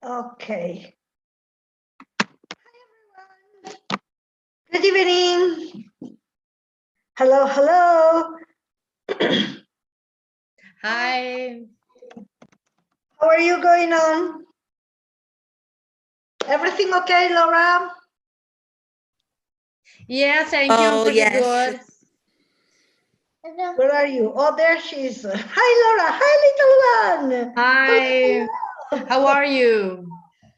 Okay. Hi, everyone. Good evening. Hello, hello. Hi. How are you going on? Everything okay, Laura? Yeah, thank you. I'm pretty good. Where are you? Oh, there she is. Hi, Laura. Hi, little one. Hi. How are you?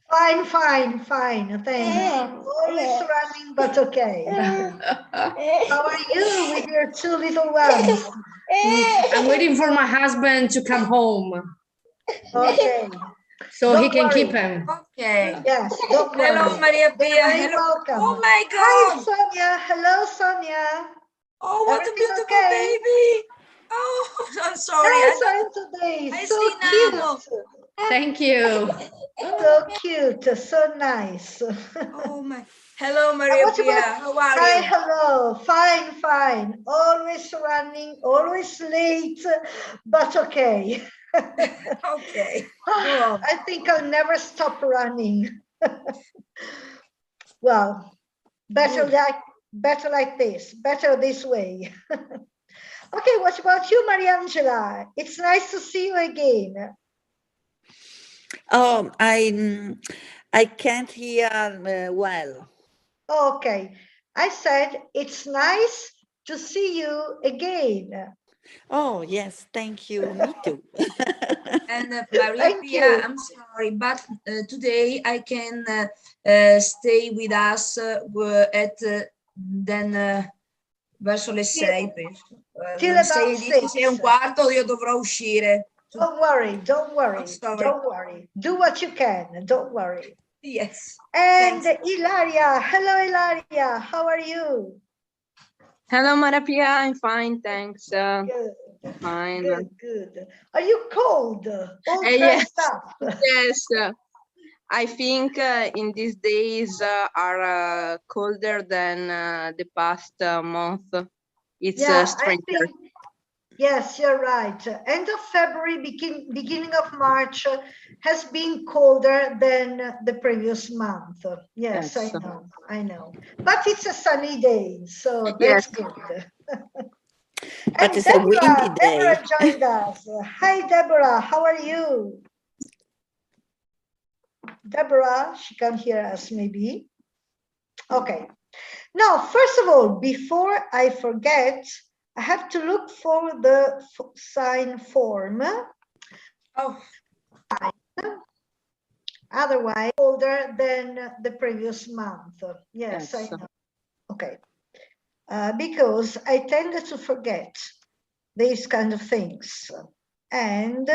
Fine, fine, fine. Thanks. Always running, but okay. How are you with your two little ones? I'm waiting for my husband to come home Okay. so Don't he can worry. keep him. Okay. Yes, don't Hello, worry. Maria They're Pia. very Hello. welcome. Oh my Hi, God. Sonia. Hello, Sonia. Oh, what Everything a beautiful okay? baby. Oh, I'm sorry. I Nice don't. one today. I So see now. cute. Thank you. So cute. So nice. Oh my. Hello, And Maria what Pia. about? How are Hi, you? hello. Fine, fine. Always running, always late, but okay. Okay. Go on. I think I'll never stop running. Well, Good. better like this, better this way. Okay, what about you, Mariangela? It's nice to see you again. Oh, I can't hear well. Okay, I said it's nice to see you again. Oh, yes, thank you. Me too. And Maria Thank Pia, you. I'm sorry, but today I can stay with us at then verso le 6, penso. Till Le about 6 e un 6. quarto io dovrò uscire. Don't worry, don't I'm worry, sorry. don't worry. Do what you can, don't worry. Yes. And Thanks. Ilaria, hello Ilaria, how are you? Hello, Marapia. I'm fine, thanks. Good, Fine. good. Are you cold? All Yes, dressed up? yes. I think in these days are colder than the past month. It's Yeah, I stranger. think, yes, you're right. End of February, beginning of March has been colder than the previous month. Yes, Yes. I know. But it's a sunny day, so Yes. that's good. But And it's a windy day. Deborah joined us. Hi, Deborah, how are you? Deborah, she can hear us maybe. Okay. Now, first of all, before I forget, I have to look for the sign form. Oh, Otherwise, older than the previous month. Yes, I know. Okay. Because I tend to forget these kind of things. And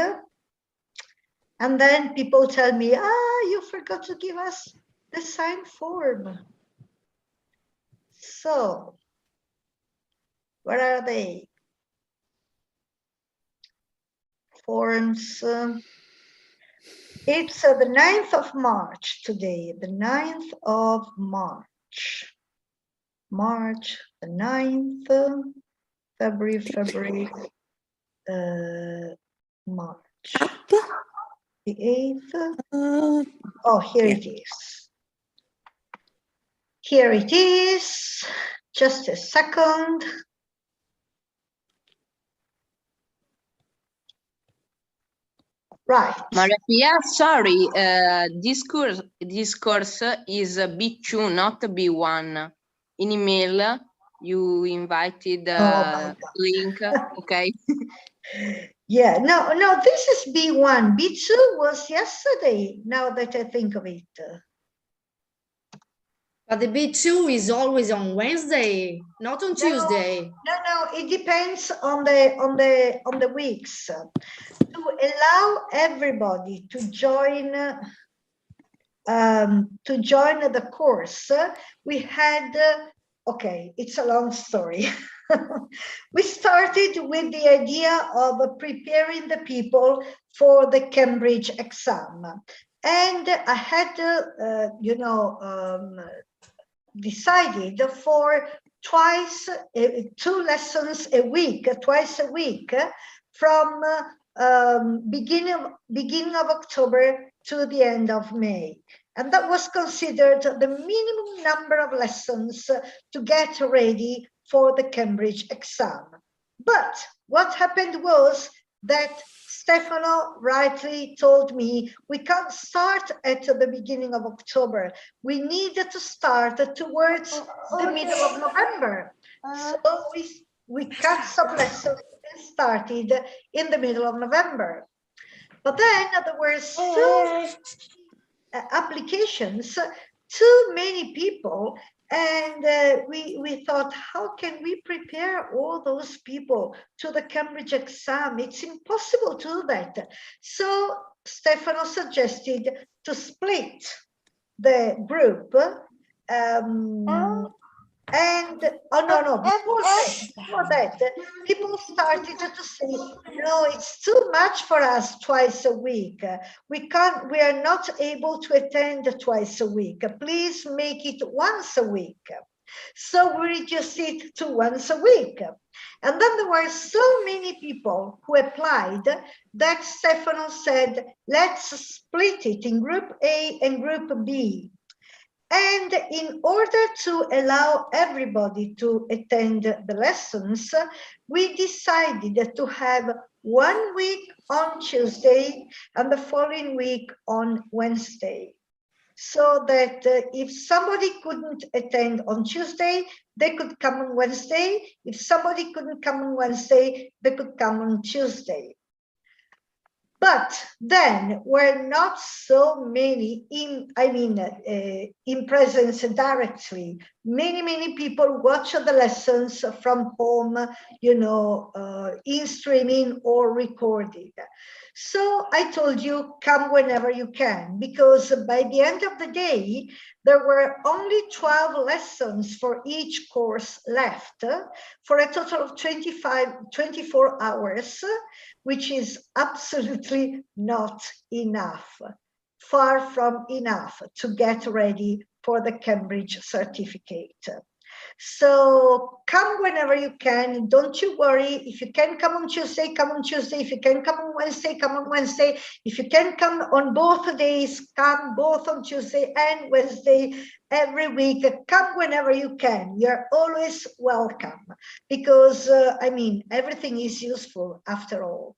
then people tell me, you forgot to give us the sign form. So, where are they? Forms. It's the 9th of March today, the 9th of March. March the 9th, February, March. The 8th. Oh, here it is. Here it is. Just a second. Right. Marapia, sorry. This course is B2, not B1. In email, you invited link. Okay. Yeah, no, this is B1. B2 was yesterday, now that I think of it. But the B2 is always on Wednesday, not on Tuesday. No, it depends on the weeks. To allow everybody to join the course, we had okay, it's a long story. We started with the idea of preparing the people for the Cambridge exam, and I had decided for twice 2 lessons a week, twice a week, from beginning of October to the end of May. And that was considered the minimum number of lessons to get ready for the Cambridge exam. But what happened was that Stefano rightly told me we can't start at the beginning of October. We needed to start towards the middle of November. So we cut some lessons and started in the middle of November. But then there were still applications, too many people, and we thought, how can we prepare all those people to the Cambridge exam? It's impossible to do that. So Stefano suggested to split the group. And before that, people started to say, no, it's too much for us twice a week. We are not able to attend twice a week. Please make it once a week. So we reduced it to once a week. And then there were so many people who applied that Stefano said, let's split it in group A and group B. And in order to allow everybody to attend the lessons, we decided to have 1 week on Tuesday and the following week on Wednesday. So that if somebody couldn't attend on Tuesday, they could come on Wednesday. If somebody couldn't come on Wednesday, they could come on Tuesday. But then were not so many in presence directly. Many people watch the lessons from home, in streaming or recorded. So I told you, come whenever you can, because by the end of the day, there were only 12 lessons for each course left, for a total of 24 hours, which is absolutely not enough, far from enough to get ready for the Cambridge certificate. So come whenever you can. Don't you worry. If you can come on Tuesday, come on Tuesday. If you can come on Wednesday, come on Wednesday. If you can come on both days, come both on Tuesday and Wednesday every week. Come whenever you can. You're always welcome, because everything is useful after all.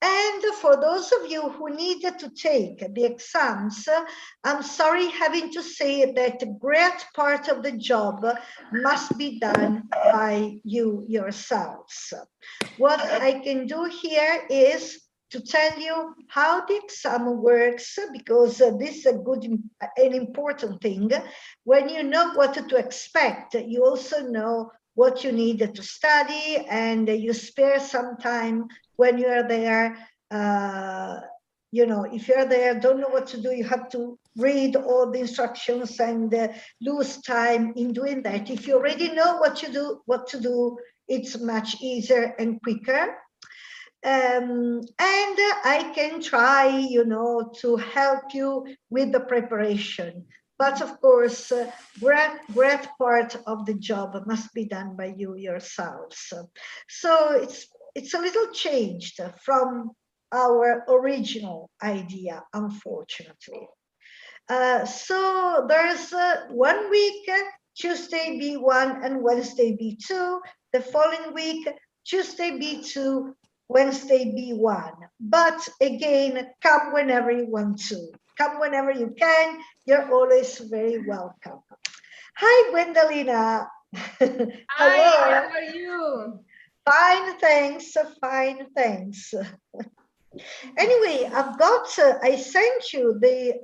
And for those of you who needed to take the exams, I'm sorry having to say that a great part of the job must be done by you yourselves. What I can do here is to tell you how the exam works, because this is an important thing. When you know what to expect, you also know what you need to study, and you spare some time when you are there. If you're there, don't know what to do, you have to read all the instructions and lose time in doing that. If you already know what to do, it's much easier and quicker. And I can try, to help you with the preparation. But of course, great part of the job must be done by you yourselves. So it's a little changed from our original idea, unfortunately. So there's 1 week, Tuesday B1 and Wednesday B2. The following week, Tuesday B2, Wednesday B1. But again, come whenever you want to. Come whenever you can. You're always very welcome. Hi, Gwendolina. Hi, how are you? Fine, thanks. Fine, thanks. Anyway, I sent you the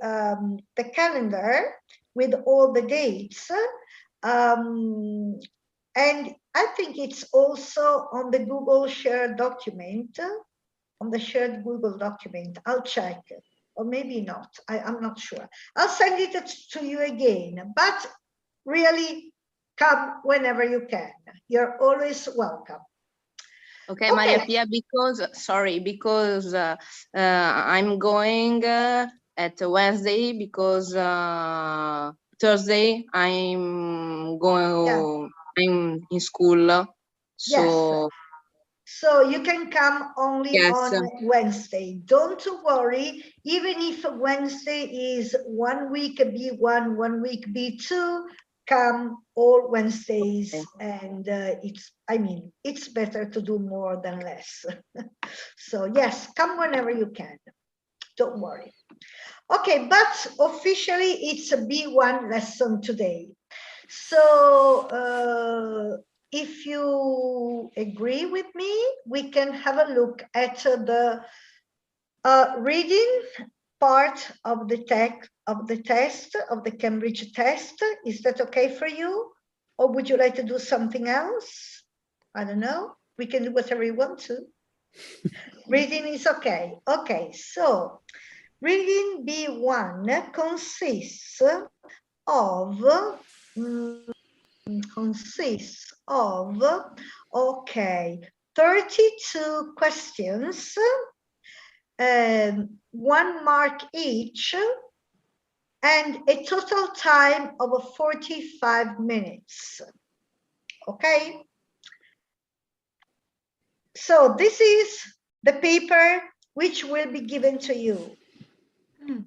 calendar with all the dates. And I think it's also on the Google shared document, on the shared Google document. I'll check, or maybe not. I'm not sure. I'll send it to you again, but really come whenever you can. You're always welcome. Okay, Maria Pia, because I'm going at Wednesday, because Thursday I'm in school. So So you can come only Yes. on Wednesday. Don't worry, even if Wednesday is 1 week B1, 1 week B2, come all Wednesdays. And it's better to do more than less. So yes, come whenever you can. Don't worry. Okay, but officially it's a B1 lesson today. So if you agree with me, we can have a look at the reading part of the test of the Cambridge test. Is that okay for you? Or would you like to do something else? I don't know. We can do whatever you want to. Reading is okay. Okay, so reading B1 consists of okay, 32 questions, 1 mark each, and a total time of 45 minutes. Okay, so this is the paper which will be given to you.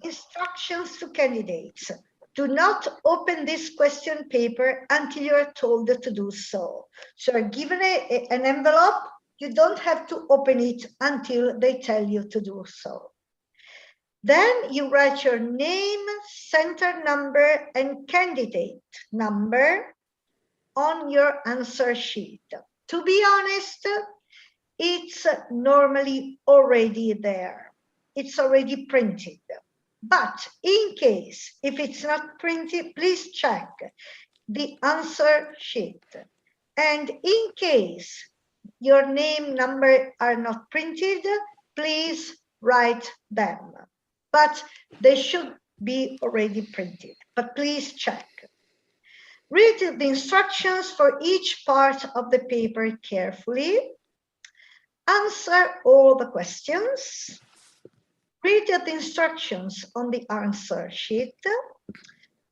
Instructions to candidates. Do not open this question paper until you are told to do so. So you're given an envelope, you don't have to open it until they tell you to do so. Then you write your name, center number, and candidate number on your answer sheet. To be honest, it's normally already there. It's already printed. But in case, if it's not printed, please check the answer sheet. And in case your name, number are not printed, please write them. But they should be already printed, but please check. Read the instructions for each part of the paper carefully. Answer all the questions. Read the instructions on the answer sheet.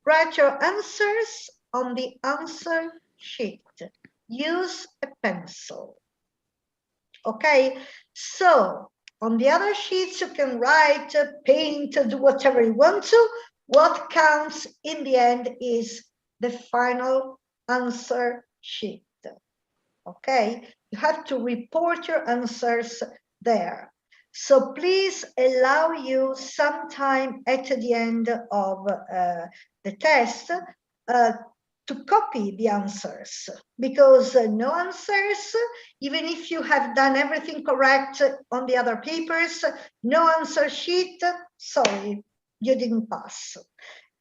Write your answers on the answer sheet. Use a pencil. Okay, so on the other sheets you can write, paint, do whatever you want to. What counts in the end is the final answer sheet. Okay, you have to report your answers there. So please allow you some time at the end of the test to copy the answers, because no answers, even if you have done everything correct on the other papers, no answer sheet, sorry, you didn't pass.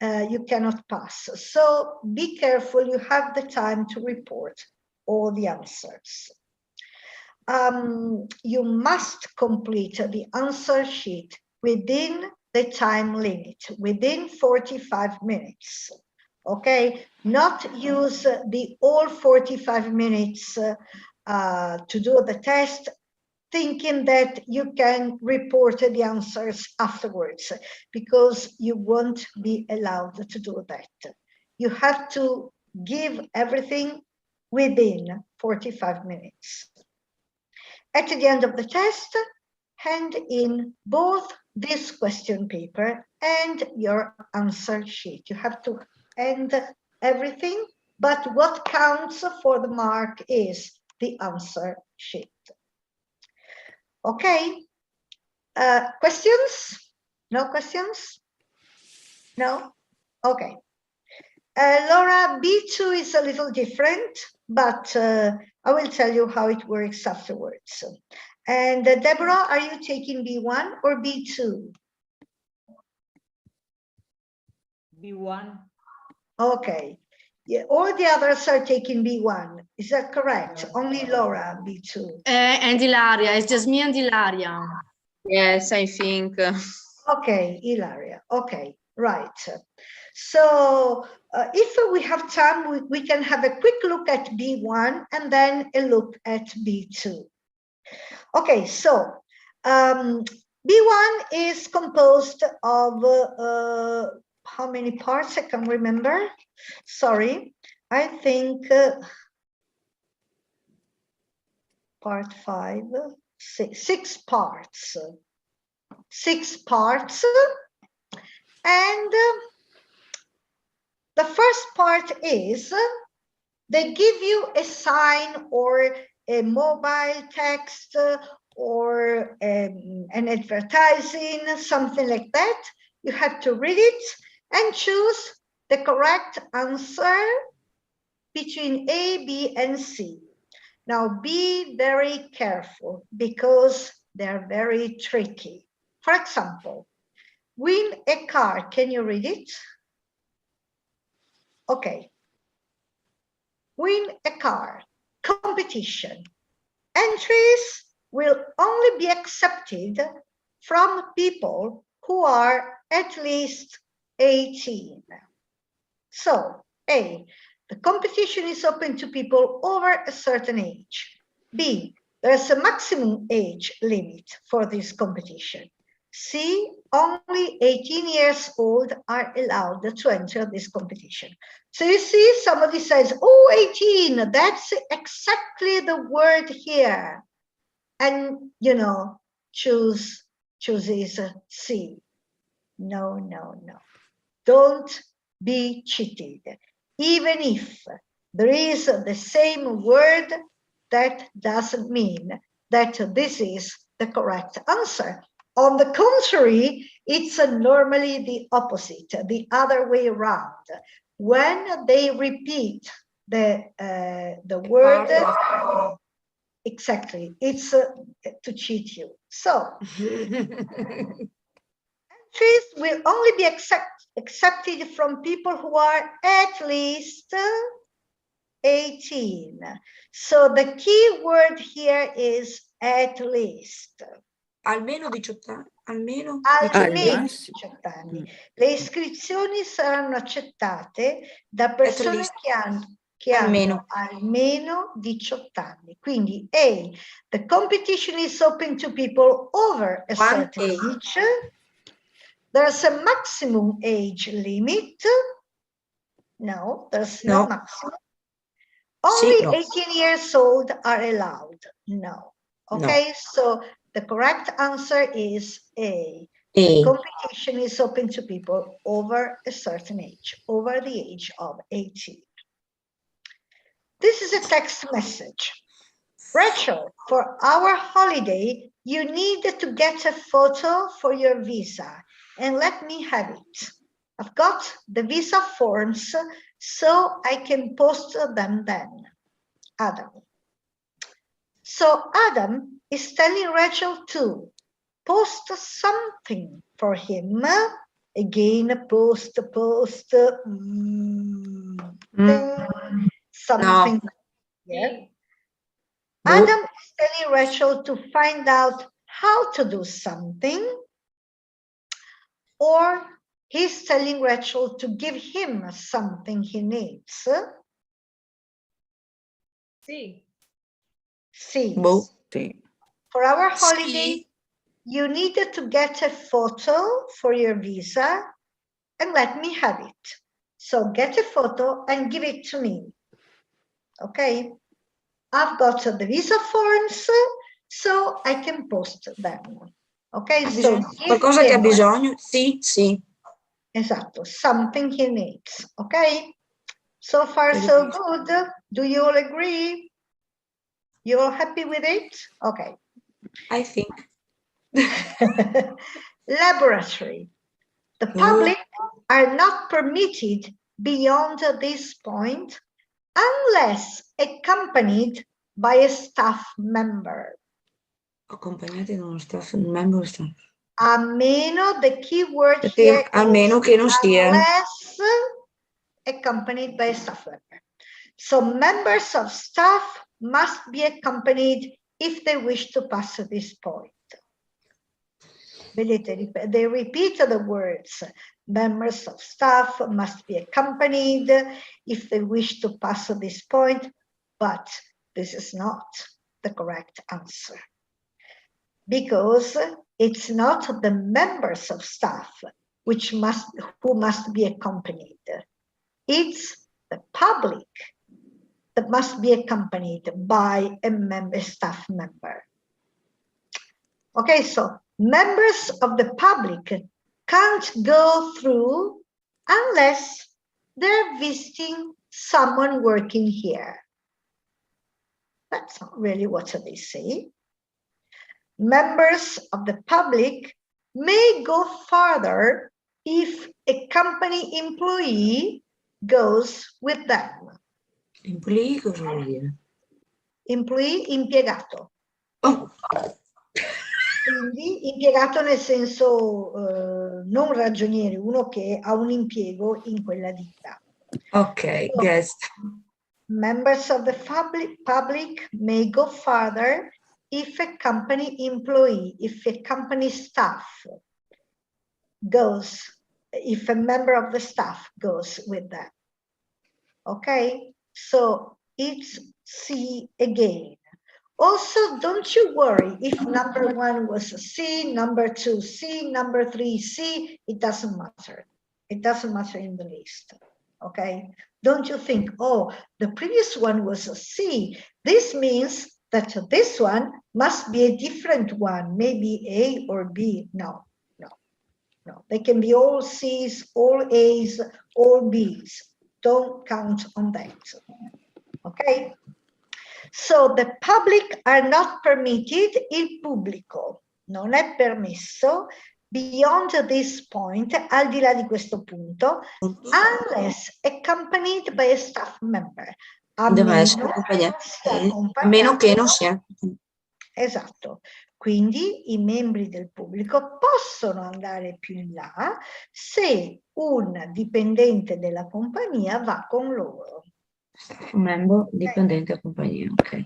You cannot pass. So be careful, you have the time to report all the answers. You must complete the answer sheet within the time limit, within 45 minutes. Okay, not use the all 45 minutes to do the test, thinking that you can report the answers afterwards, because you won't be allowed to do that. You have to give everything within 45 minutes. At the end of the test, hand in both this question paper and your answer sheet. You have to end everything, but what counts for the mark is the answer sheet. Okay, questions? No questions? No? Okay. Laura, B2 is a little different, but I will tell you how it works afterwards. And Deborah, are you taking B1 or B2? B1. Okay. Yeah, all the others are taking B1. Is that correct? Only Laura, B2. And Ilaria, it's just me and Ilaria. Yes, I think. Okay, Ilaria. Okay, right. So if we have time, we can have a quick look at B1 and then a look at B2. Okay, so B1 is composed of how many parts? I can't remember. Sorry, I think part 5, 6 parts. 6 parts. And the first part is they give you a sign or a mobile text or an advertising, something like that. You have to read it and choose the correct answer between A, B, and C. Now be very careful because they're very tricky. For example, win a car. Can you read it? Okay. Win a car. Competition. Entries will only be accepted from people who are at least 18. So, A, the competition is open to people over a certain age. B, there's a maximum age limit for this competition. C, only 18 years old are allowed to enter this competition. So you see, somebody says, oh, 18, that's exactly the word here. And, you know, chooses C. No, no, no. Don't be cheated. Even if there is the same word, that doesn't mean that this is the correct answer. On the contrary, it's normally the opposite, the other way around. When they repeat the word, exactly, it's to cheat you. So, entries will only be accepted from people who are at least 18. So the key word here is at least. Almeno 18 anni. Almeno Almeno 18 18 anni. Le iscrizioni saranno accettate da persone che hanno almeno 18 anni. Quindi A, the competition is open to people over a certain age. There's a maximum age limit. No, there's no maximum. Only 18 years old are allowed. No. Okay, so the correct answer is A. The competition is open to people over a certain age, over the age of 18. This is a text message. Rachel, for our holiday, you need to get a photo for your visa and let me have it. I've got the visa forms so I can post them then. Adam. So Adam is telling Rachel to post something for him. Again, post, something. Yeah. Adam is telling Rachel to find out how to do something, or he's telling Rachel to give him something he needs. Sí. See. Sí. For our holiday, you needed to get a photo for your visa and let me have it. So get a photo and give it to me. Okay. I've got the visa forms, so I can post them. Ok, so qualcosa che ha bisogno? Sì, sì. Esatto, something he needs. Ok, so far so good. Do you all agree? You all happy with it? Okay. I think. Laboratory. The public are not permitted beyond this point unless accompanied by a staff member. Accompagnati da uno staff member. A meno, the key word here a meno che non sia. Unless accompanied by a staff member. So members of staff must be accompanied if they wish to pass this point. Vedete, they repeat the words. Members of staff must be accompanied if they wish to pass this point, but this is not the correct answer. Because it's not the members of staff who must be accompanied. It's the public that must be accompanied by a staff member. Okay, so members of the public can't go through unless they're visiting someone working here. That's not really what they say. Members of the public may go farther if a company employee goes with them. Employee cosa vuol dire? Employee, impiegato. Oh, Quindi impiegato nel senso non ragioniere, uno che ha un impiego in quella ditta. ok, So, guest. members of the public may go farther if a company employee, if a company staff goes, if a member of the staff goes with them. Okay, so it's C again. Also, don't you worry if number 1 was C, number 2 C, number 3 C, it doesn't matter. It doesn't matter in the list, okay? Don't you think, oh, the previous one was a C. This means that this one must be a different one, maybe A or B. No, no, no. They can be all C's, all A's, all B's. Don't count on that, okay? So the public are not permitted, il pubblico non è permesso, beyond this point, al di là di questo punto, unless accompanied by a staff member. Deve essere accompagnato. A meno che non sia. Esatto. Quindi i membri del pubblico possono andare più in là se un dipendente della compagnia va con loro. Un membro dipendente a compagnia, ok.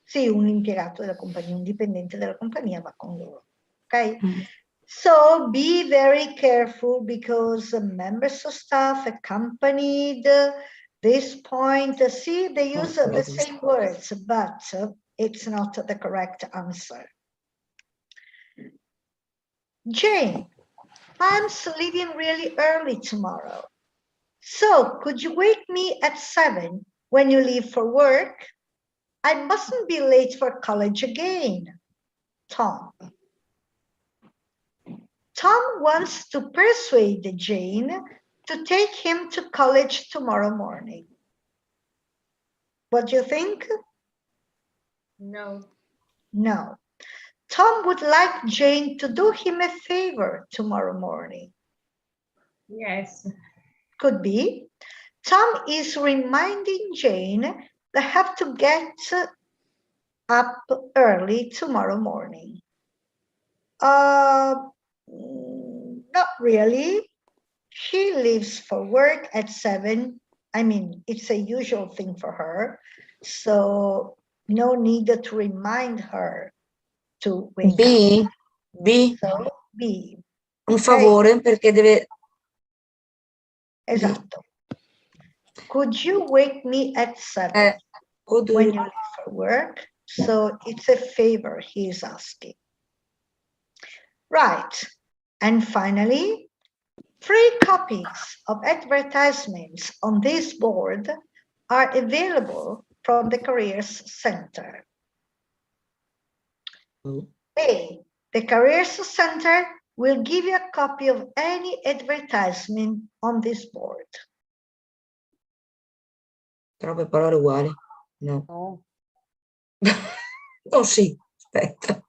Sì, un impiegato della compagnia, un dipendente della compagnia va con loro. Ok? So be very careful because members of staff accompanied this point. See, they use the same words, but it's not the correct answer. Jane, I'm leaving really early tomorrow. So could you wake me at 7 when you leave for work? I mustn't be late for college again. Tom. Tom wants to persuade Jane to take him to college tomorrow morning. What do you think? No. No. Tom would like Jane to do him a favor tomorrow morning. Yes. Could be. Tom is reminding Jane they have to get up early tomorrow morning. Not really. She leaves for work at 7. I mean, it's a usual thing for her. So no need to remind her to wake up. B. So B. Un favore perché deve... Esatto. Could you wake me at 7 when you leave for work? So it's a favor he is asking. Right. And finally, 3 copies of advertisements on this board are available from the Careers Center. A, the Careers Center will give you a copy of any advertisement on this board. Troppe parole uguali. No. No. Oh sì, aspetta.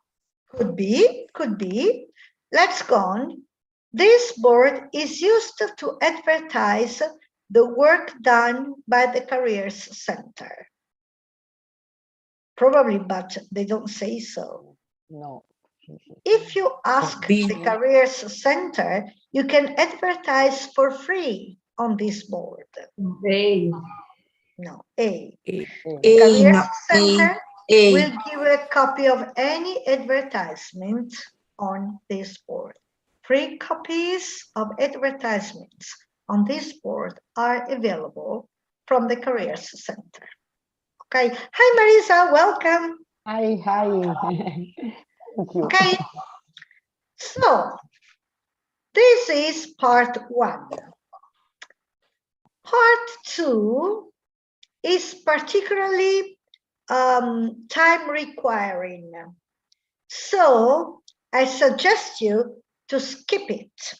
Could be, could be. Let's go on. This board is used to advertise the work done by the Careers Center. Probably, but they don't say so. No. If you ask B. the Careers Center, you can advertise for free on this board. A. No, A. E Careers no, Center E. will give you a copy of any advertisement on this board. 3 copies of advertisements on this board are available from the Careers Center. Okay. Hi, Marisa. Welcome. Hi. Thank you. Okay. So, this is part 1. Part 2 is particularly time requiring. So I suggest you to skip it,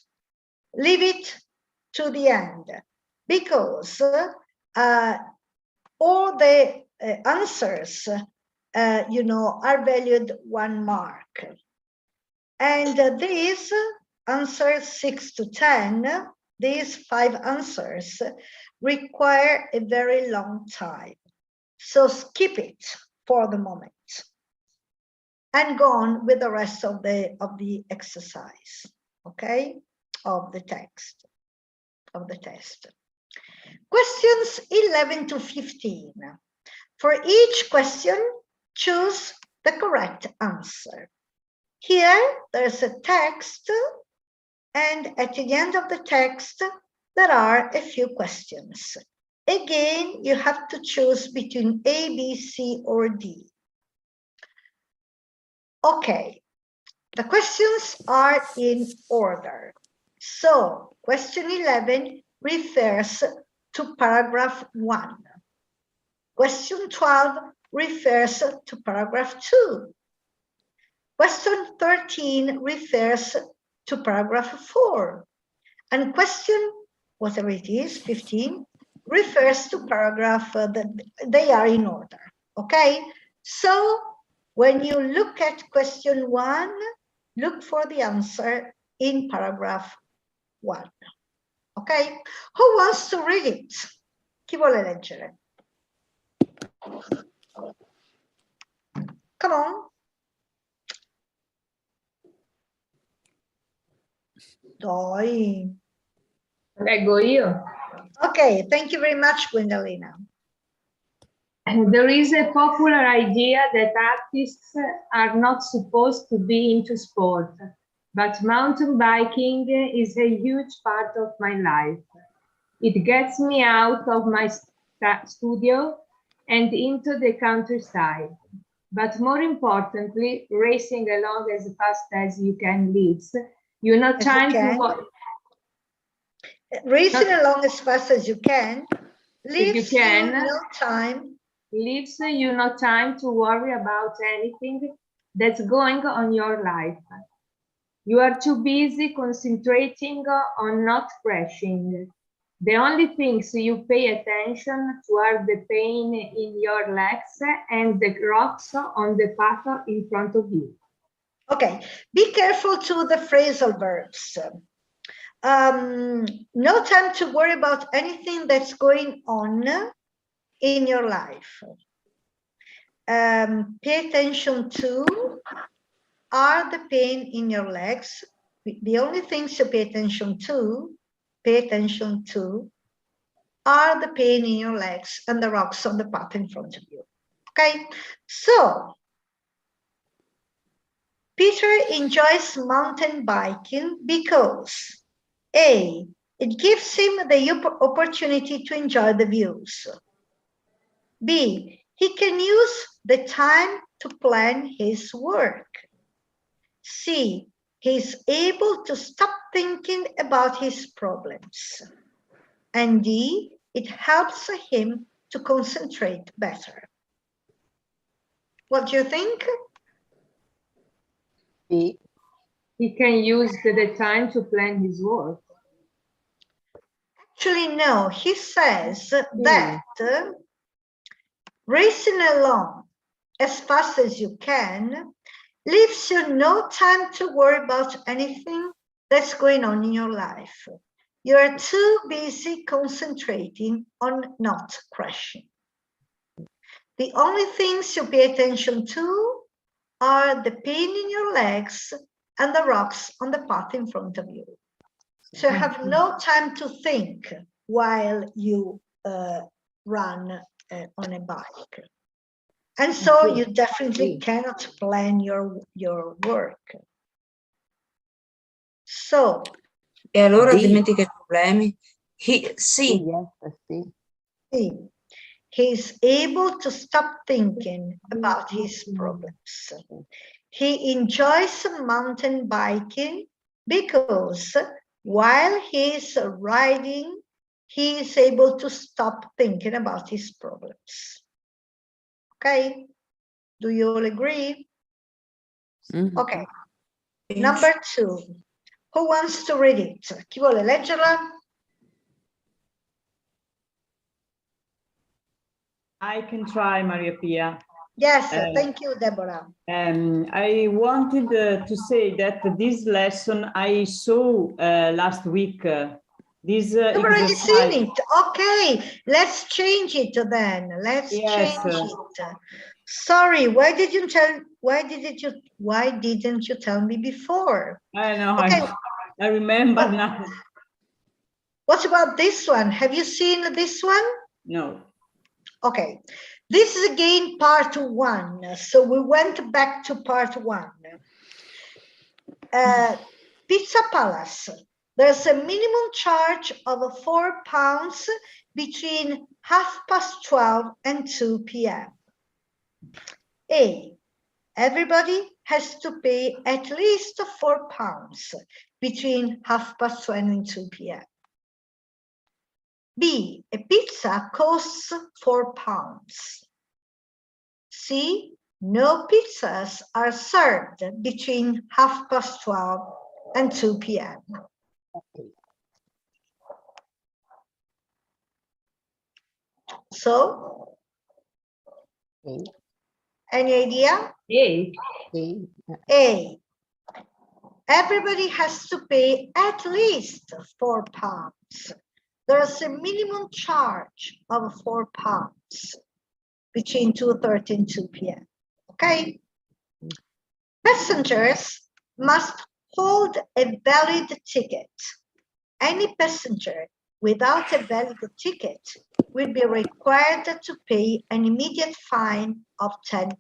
leave it to the end, because all the answers, you know, are valued 1 mark. And these answers 6 to 10, these 5 answers require a very long time. So skip it for the moment and go on with the rest of the exercise, okay, of the text, of the test. Questions 11 to 15. For each question, choose the correct answer. Here, there's a text, and at the end of the text, there are a few questions. Again, you have to choose between A, B, C, or D. Okay, the questions are in order. So, question 11 refers to paragraph 1. Question 12 refers to paragraph 2. Question 13 refers to paragraph 4. And question, whatever it is, 15, refers to paragraph, they are in order, okay? So when you look at question 1, look for the answer in paragraph 1, okay? Who wants to read it? Chi vuole leggere? Come on. Dai. Leggo io. Okay, thank you very much, Gwendolina. There is a popular idea that artists are not supposed to be into sport, but mountain biking is a huge part of my life. It gets me out of my studio and into the countryside. But more importantly, racing along as fast as you can leaves you no time to racing along as fast as you can leaves you no time to worry about anything that's going on your life. You are too busy concentrating on not crashing. The only things you pay attention to are the pain in your legs and the rocks on the path in front of you. Okay, be careful to the phrasal verbs. No time to worry about anything that's going on in your life. Pay attention to are the pain in your legs. The only things you pay attention to are the pain in your legs and the rocks on the path in front of you. Okay, so Peter enjoys mountain biking because A, it gives him the opportunity to enjoy the views. B, he can use the time to plan his work. C, he's able to stop thinking about his problems. And D, it helps him to concentrate better. What do you think? He can use the time to plan his work. Actually, no, he says that racing along as fast as you can leaves you no time to worry about anything that's going on in your life. You are too busy concentrating on not crashing. The only things you pay attention to are the pain in your legs and the rocks on the path in front of you. So you have no time to think while you run on a bike. And so you definitely cannot plan your work. So. E allora dimentica i problemi. He's able to stop thinking about his problems. He enjoys mountain biking because while he's riding, he is able to stop thinking about his problems. Okay, do you all agree? Mhm. Okay, number 2. Who wants to read it? Chi vuole leggerla? I can try, Maria Pia. Yes, thank you, Deborah. I wanted to say that this lesson I saw last week. This You've already exercise. seen it. Okay, let's change it then. Let's Yes. change it. Sorry, why didn't you tell me before? I know. Okay. I remember now. What about this one? Have you seen this one? No. Okay, this is again part 1. So we went back to part 1. Pizza Palace. There's a minimum charge of £4 between 12:30 and 2 p.m. A. Everybody has to pay at least £4 between 12:30 and 2 p.m. B. A pizza costs £4. C. No pizzas are served between 12:30 and 2 p.m. So, any idea? A. Everybody has to pay at least £4. There's a minimum charge of £4 between 2:30 and 2 p.m. Okay? Passengers must hold a valid ticket. Any passenger without a valid ticket will be required to pay an immediate fine of £10.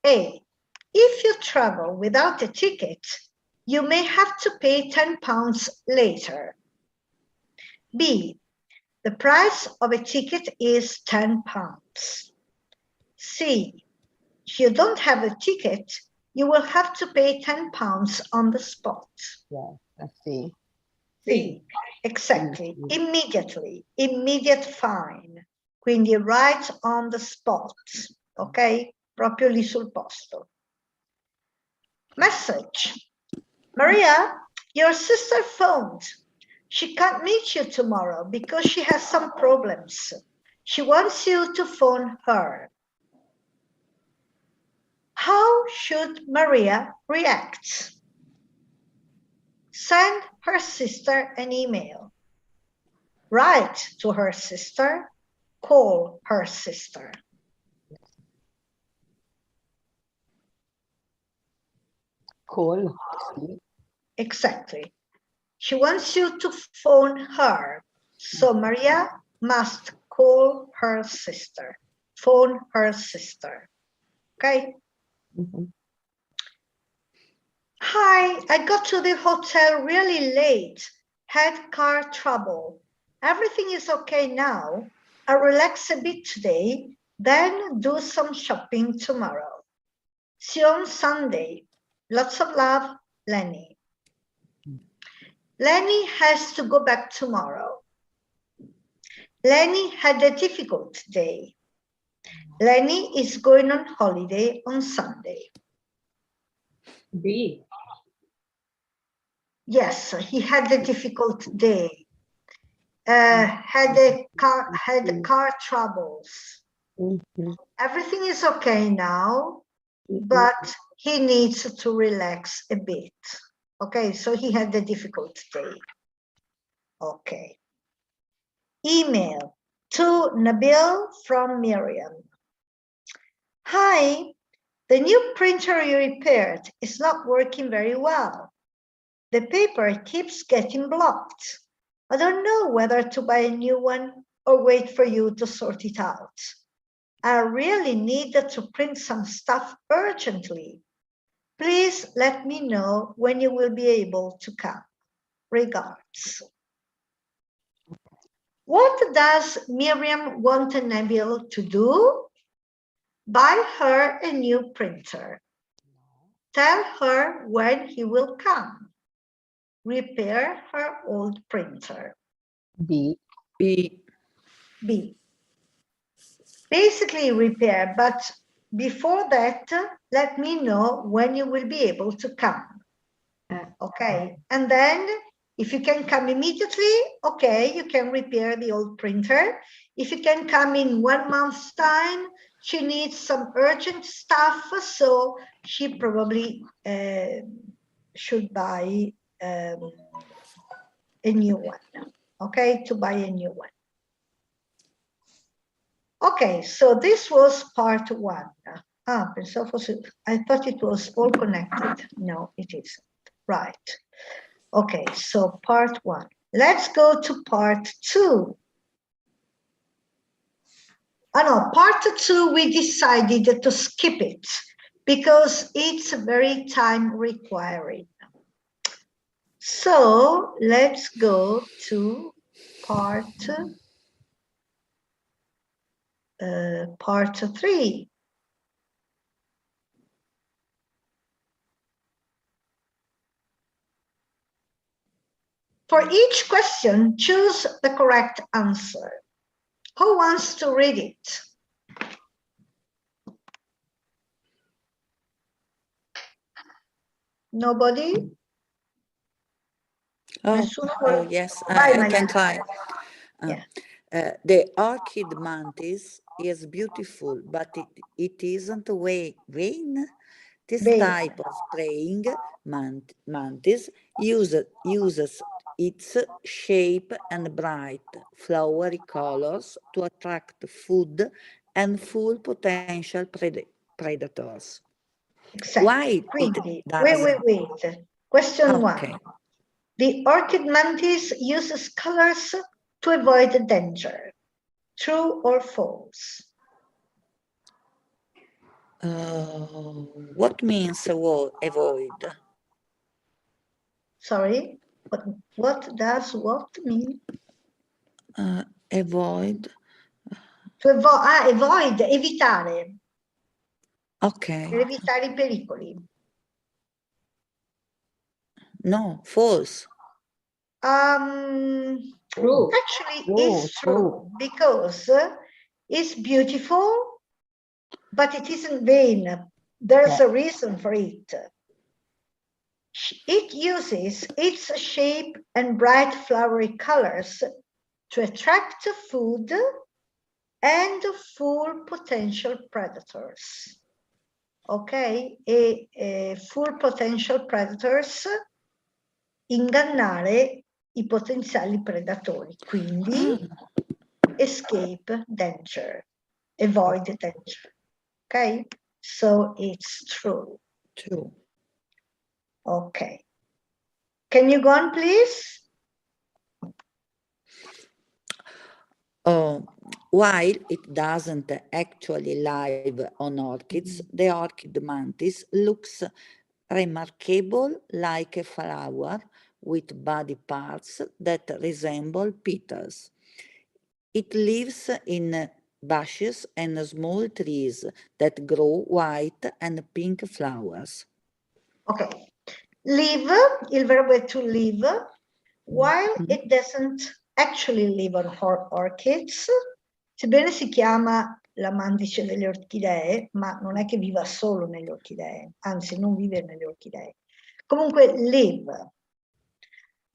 A. If you travel without a ticket, you may have to pay £10 later. B. The price of a ticket is £10. C. If you don't have a ticket, you will have to pay £10 on the spot. Sì. Sì, exactly, immediately, immediate fine, quindi right on the spot, ok? Proprio lì sul posto. Message. Maria, your sister phoned. She can't meet you tomorrow because she has some problems. She wants you to phone her. How should Maria react? Send her sister an email. Write to her sister. Call her sister. Call. Sì. Exactly. She wants you to phone her. So Maria must call her sister. Phone her sister. Okay? Hi, I got to the hotel really late. Had car trouble. Everything is okay now. I'll relax a bit today, then do some shopping tomorrow. See you on Sunday. Lots of love, Lenny. Lenny has to go back tomorrow. Lenny had a difficult day. Lenny is going on holiday on Sunday. B. Yes, he had a difficult day. Had car troubles. Everything is okay now, but he needs to relax a bit. Okay, so he had a difficult day. Okay. Email to Nabil from Miriam. Hi, the new printer you repaired is not working very well. The paper keeps getting blocked. I don't know whether to buy a new one or wait for you to sort it out. I really need to print some stuff urgently. Please let me know when you will be able to come. Regards. What does Miriam want Nabil to do? Buy her a new printer. Tell her when he will come. repair her old printer? B. B. B. Basically repair, but before that, let me know when you will be able to come. Okay, and then if you can come immediately, okay, you can repair the old printer. If you can come in 1 month's time, she needs some urgent stuff, so she probably should buy a new one, okay, to buy a new one. Okay, so this was part 1. Ah, I thought it was all connected. No, it isn't. Right. Okay, so part 1. Let's go to part 2. Oh no, part 2, we decided to skip it because it's very time requiring. So let's go to part 3. For each question, choose the correct answer. Who wants to read it? Nobody? Oh, yes, Vai, I can Maria. try. Yeah. The orchid mantis is beautiful, but it isn't vain. This Vain. type of praying mantis uses its shape and bright, flowery colors to attract food and full potential predators. Exactly. Why Quindi, it doesn't? wait. Question 1. Okay. The orchid mantis uses colors to avoid danger. True or false? What means avoid? Sorry, what does what mean? Avoid. To avoid, evitare, Okay. per evitare I pericoli. No, false. True. Actually, it's true because it's beautiful, but it isn't vain. There's a reason for it. It uses its shape and bright flowery colors to attract food and full potential predators. Ok? E full potential predators, ingannare i potenziali predatori, quindi escape danger, avoid danger. Okay? So it's true. True. Okay. Can you go on, please? While it doesn't actually live on orchids, the orchid mantis looks remarkable like a flower with body parts that resemble petals. It lives in bushes and small trees that grow white and pink flowers. Ok. Live, il verbo è to live, while it doesn't actually live on orchids, sebbene si chiama la mantice delle orchidee, ma non è che viva solo nelle orchidee, anzi non vive nelle orchidee. Comunque live.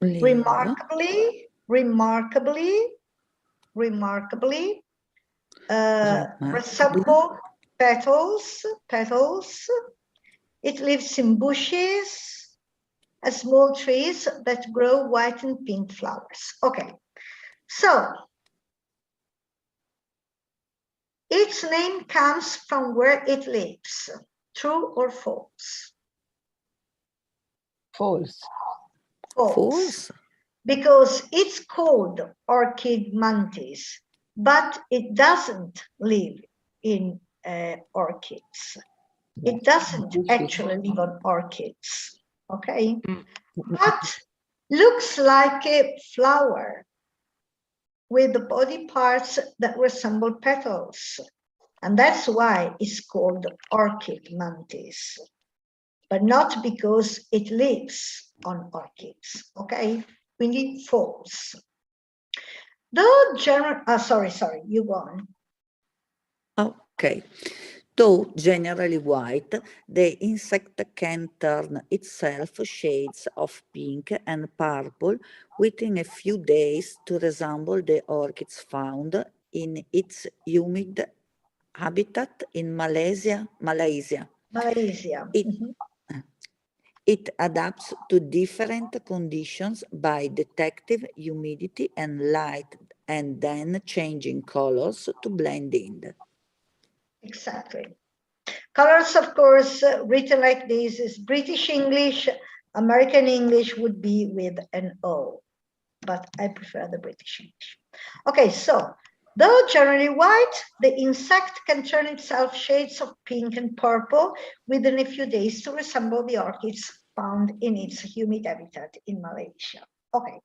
Remarkably, resemble petals. It lives in bushes, small trees that grow white and pink flowers. Okay, so its name comes from where it lives. True or false? False. False. Because it's called orchid mantis, but it doesn't live in orchids. It doesn't actually live on orchids, okay? But looks like a flower with the body parts that resemble petals. And that's why it's called orchid mantis. but not because it lives on orchids, okay? Quindi false. Though sorry, you go on. Okay. Though generally white, the insect can turn itself shades of pink and purple within a few days to resemble the orchids found in its humid habitat in Malaysia. It adapts to different conditions by detecting humidity and light and then changing colors to blend in. Exactly. Colors, of course, written like this is British English. American English would be with an O, but I prefer the British English. Okay, so though generally white, the insect can turn itself shades of pink and purple within a few days to resemble the orchids found in its humid habitat in Malaysia. Okay,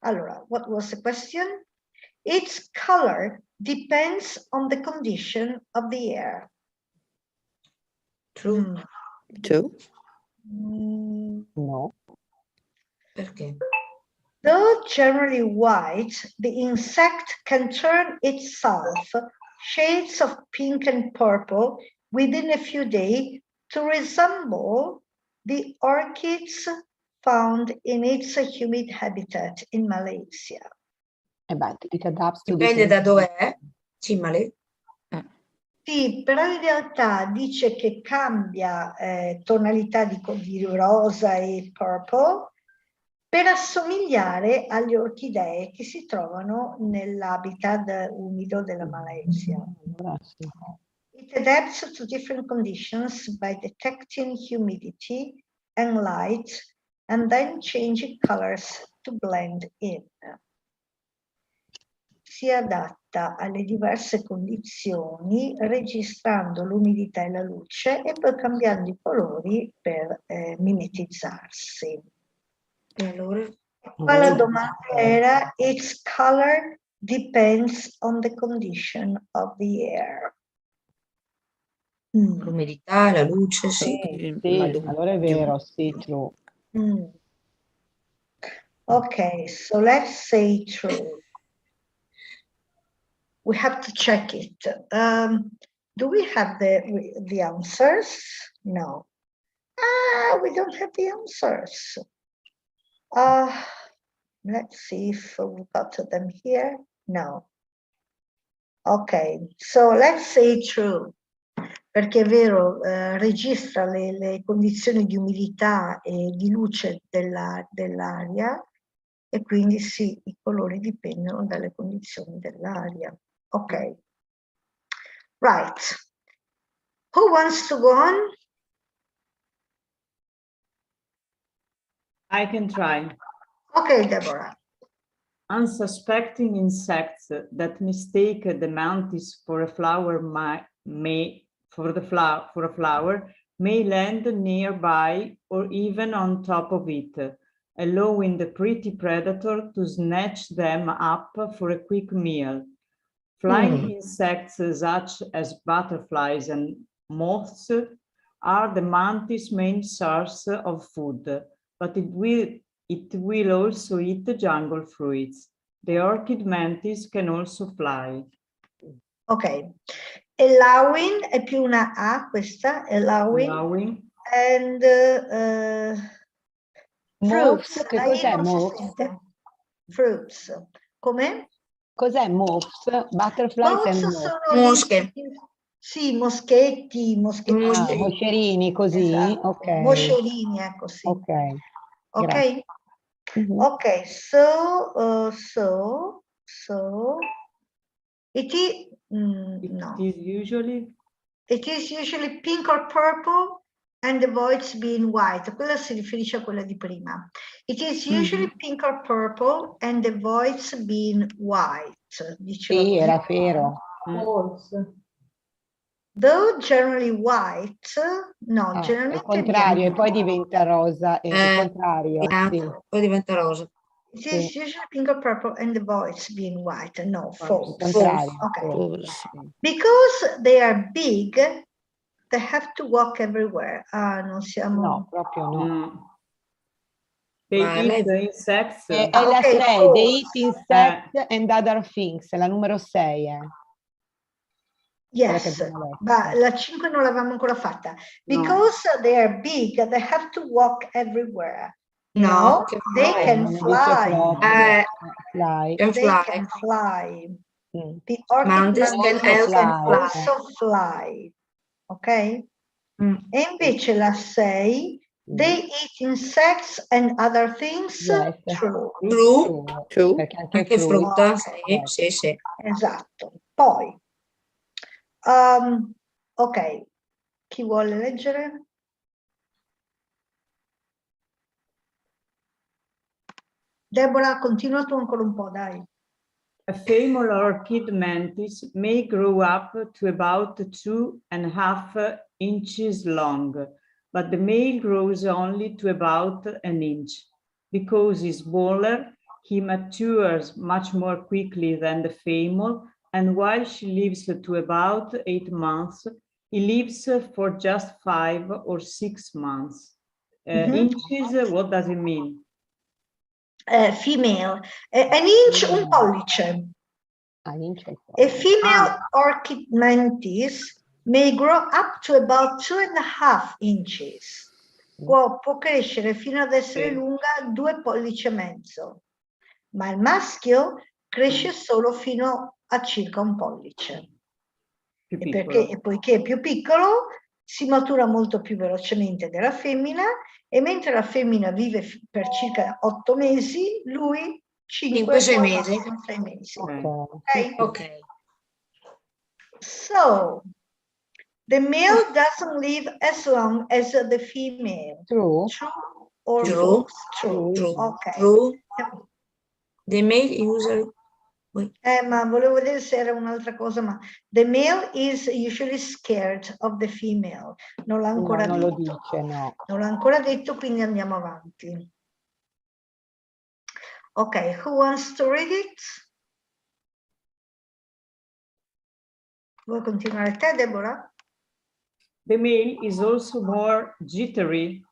allora, what was the question? Its color depends on the condition of the air. True. True? No. Perché? Though generally white, the insect can turn itself shades of pink and purple within a few days to resemble the orchids found in its humid habitat in Malaysia. But it adapts to Dipende da dov'è, Cimale. Sì, però in realtà dice che cambia tonalità di rosa e purple per assomigliare agli orchidee che si trovano nell'habitat umido della Malaysia. It adapts to different conditions by detecting humidity and light and then changing colors to blend in. Si adatta alle diverse condizioni registrando l'umidità e la luce e poi cambiando i colori per mimetizzarsi. E allora? Qua la domanda era: its color depends on the condition of the air. L'umidità, la luce, sì. Sì, allora è vero, sì, true. Okay, so let's say true. We have to check it. Do we have the answers? No. We don't have the answers. Let's see if we got them here. No. Okay, so let's say true. Perché è vero, registra le condizioni di umidità e di luce dell'aria e quindi sì, i colori dipendono dalle condizioni dell'aria. Ok. Right. Who wants to go on? I can try. Okay, Deborah. Unsuspecting insects that mistake the mantis for a flower may land nearby or even on top of it, allowing the pretty predator to snatch them up for a quick meal. Flying insects such as butterflies and moths are the mantis' main source of food, but it will also eat jungle fruits. The orchid mantis can also fly. Ok. Allowing è più una A questa, allowing. And fruits. Che cos'è moths? Fruits. Come? Cos'è moths? Butterflies and moths. Mosche. Sì, moschetti. Moscerini, così? Esatto. Ok. Moscerini, ecco, sì. Ok. Ok? Ok, so it is no. It is usually pink or purple and the voids being white. Quella si riferisce a quella di prima. It is usually pink or purple and the voids being white. Sì, era vero. False. Though generally white, no, generalmente Al contrario, bianco. e poi diventa rosa, è il contrario. Bianco, poi diventa rosa. It is usually pink or purple and the voids being white. No, false. Al contrario. Okay. False. Because they are big, they have to walk everywhere. Ah, non siamo... No, proprio no. Mm. They Ma eat lei- the insects. È Ah, la ok, 6, four. they eat insects and other things, la numero 6 è. Quella che Yes, abbiamo letto. ma la 5 non l'avevamo ancora fatta. Because they are big, they have to walk everywhere. No, No, che they fly. can Non dice fly. proprio. Can Fly. They fly. can fly. Mm. The orchid Mountains can mantis can fly. also fly. Ok? Mm. E invece la 6, they eat insects and other things. Yes. True. True. True. Perché anche Anche frutta, Ok. sì, sì, sì. Esatto. Poi, ok, chi vuole leggere? Deborah, continua tu ancora un po', dai. A female orchid mantis may grow up to about 2.5 inches long, but the male grows only to about an inch. Because he's smaller, he matures much more quickly than the female, and while she lives to about 8 months, he lives for just 5 or 6 months. Inches, what does it mean? Female. An inch, un pollice. A female orchid mantis may grow up to about 2.5 inches. Può crescere fino ad essere lunga 2 pollici e mezzo, ma il maschio cresce solo fino a circa 1 pollice. E poiché è più piccolo, si matura molto più velocemente della femmina, e mentre la femmina vive per circa 8 mesi, lui 5-6 mesi. 6 mesi. Ok. Ok. So, the male doesn't live as long as the female. True. True or True. false? True. True. Ok. True. The male usually. Ma volevo vedere se era un'altra cosa, ma the male is usually scared of the female. Non l'ha ancora No, non lo detto. dice, no. Non l'ha ancora detto, quindi andiamo avanti. Ok, who wants to read it? Vuoi continuare te, Deborah? The male is also more jittery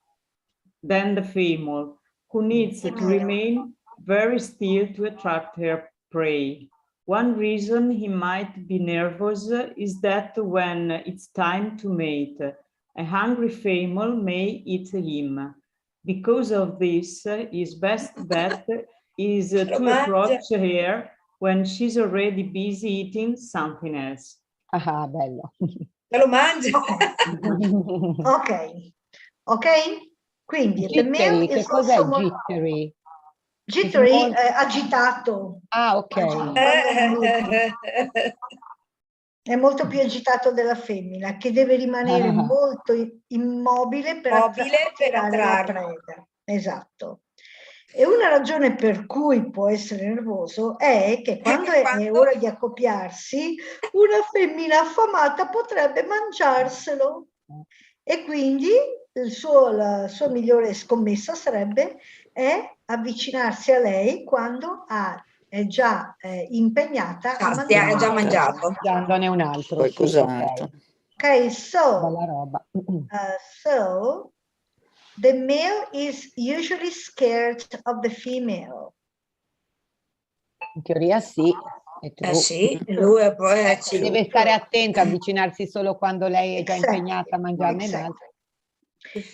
than the female, who needs to remain very still to attract her prey. One reason he might be nervous is that when it's time to mate, a hungry female may eat him. Because of this, his best bet is to approach her when she's already busy eating something else. Ah, bello. Me lo mangia. Ok. Ok? Quindi the male Jittery, che is cos'è also more... jittery? Jittery, agitato. Ah, ok. È molto più agitato della femmina, che deve rimanere molto immobile per attirare la preda. Esatto. E una ragione per cui può essere nervoso è che quando è ora di accoppiarsi, una femmina affamata potrebbe mangiarselo. E quindi la sua migliore scommessa sarebbe avvicinarsi a lei quando è già impegnata a mangiare. È già mangiato. Dandone un altro. Qualcos'altro. Ok, so, bella roba. so the male is usually scared of the female. In teoria sì. È true. Sì, lui è poi Deve stare attento a avvicinarsi solo quando lei è già Exactly. impegnata a mangiarne un altro.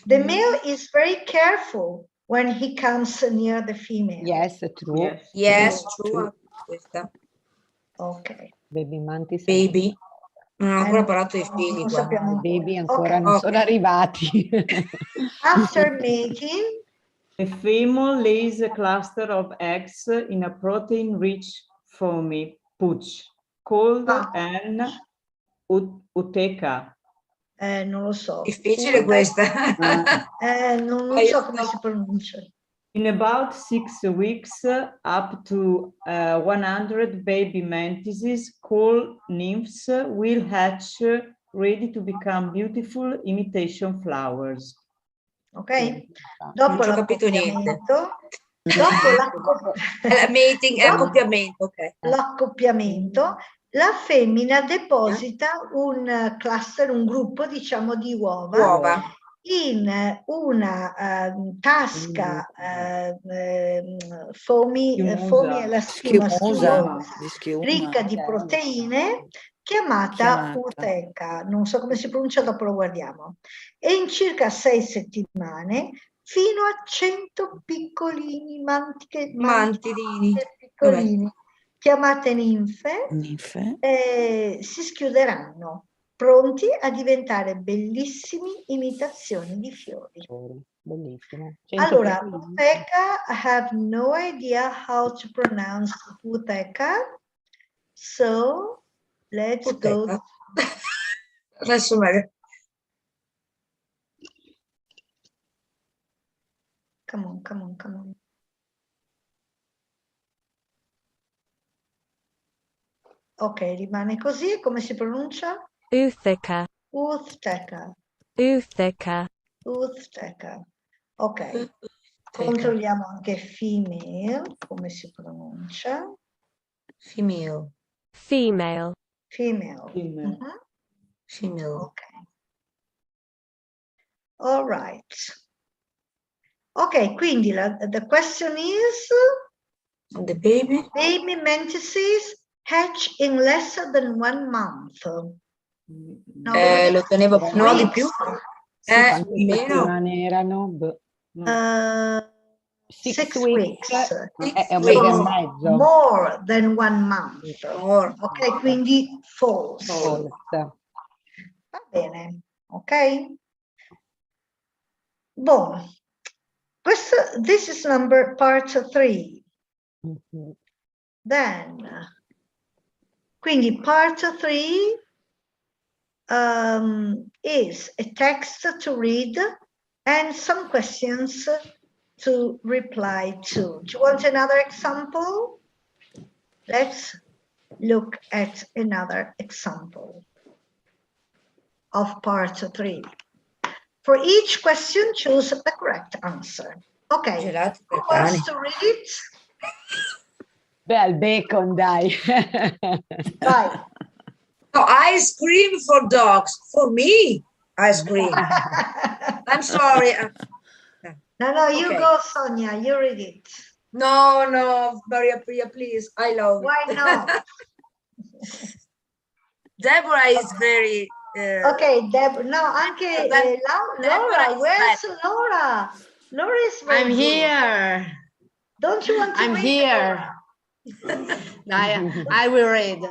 The male is very careful when he comes near the female. Yes, true. Yes, true. Questa. Ok. Baby mantis. Baby. Non ho ancora Non parlato di figli qua. sappiamo Baby ancora. ancora non sono arrivati. After mating, The female lays a cluster of eggs in a protein-rich foamy pouch called an uteca. Non lo so. Difficile questa. Non so come si pronuncia. In about 6 weeks, up to 100 baby mantises called nymphs will hatch, ready to become beautiful imitation flowers. Ok? Non ci ho capito niente. Dopo Mating è accoppiamento, ok. l'accoppiamento, la femmina deposita un cluster, un gruppo, diciamo, di uova in una tasca foamy è la schiuma Schiumosa, ricca di proteine, chiamata uteca. Non so come si pronuncia, dopo lo guardiamo. E in circa 6 settimane fino a 100 piccolini mantidini piccolini, chiamate ninfe, si schiuderanno, pronti a diventare bellissimi imitazioni di fiori. Bellissimo. Allora, uteca, I have no idea how to pronounce uteca, so let's go. Adesso magari. Come on, come on, come on. Ok, rimane così. Come si pronuncia? Utheca. Utheca. Utheca. Utheca. Ok. Controlliamo anche female. Come si pronuncia? Female. Female. Female. Female. Female. Ok. All right. Ok, quindi the question is... The baby? Baby mantises hatch in less than 1 month. No, Lo tenevo no di più? Quante Meno. settimane erano? 6 weeks. È un mese e mezzo. More than 1 month. More. Ok, quindi false. False. Va bene, ok? Boh. This is part 3. Then, quindi part 3 is a text to read and some questions to reply to. Do you want another example? Let's look at another example of part 3. For each question, choose the correct answer. Okay, who wants to read it? Beh, al bacon, dai. Vai. No, ice cream for dogs. For me, ice cream. I'm sorry. No, you Okay. go, Sonia. You read it. No, Maria Pia, please. I love it. Why not? Deborah is very... Okay, Deborah. No, anche Laura. Where's Laura? Laura is very I'm good. here. Don't you want to I'm read, here. Laura? I will read.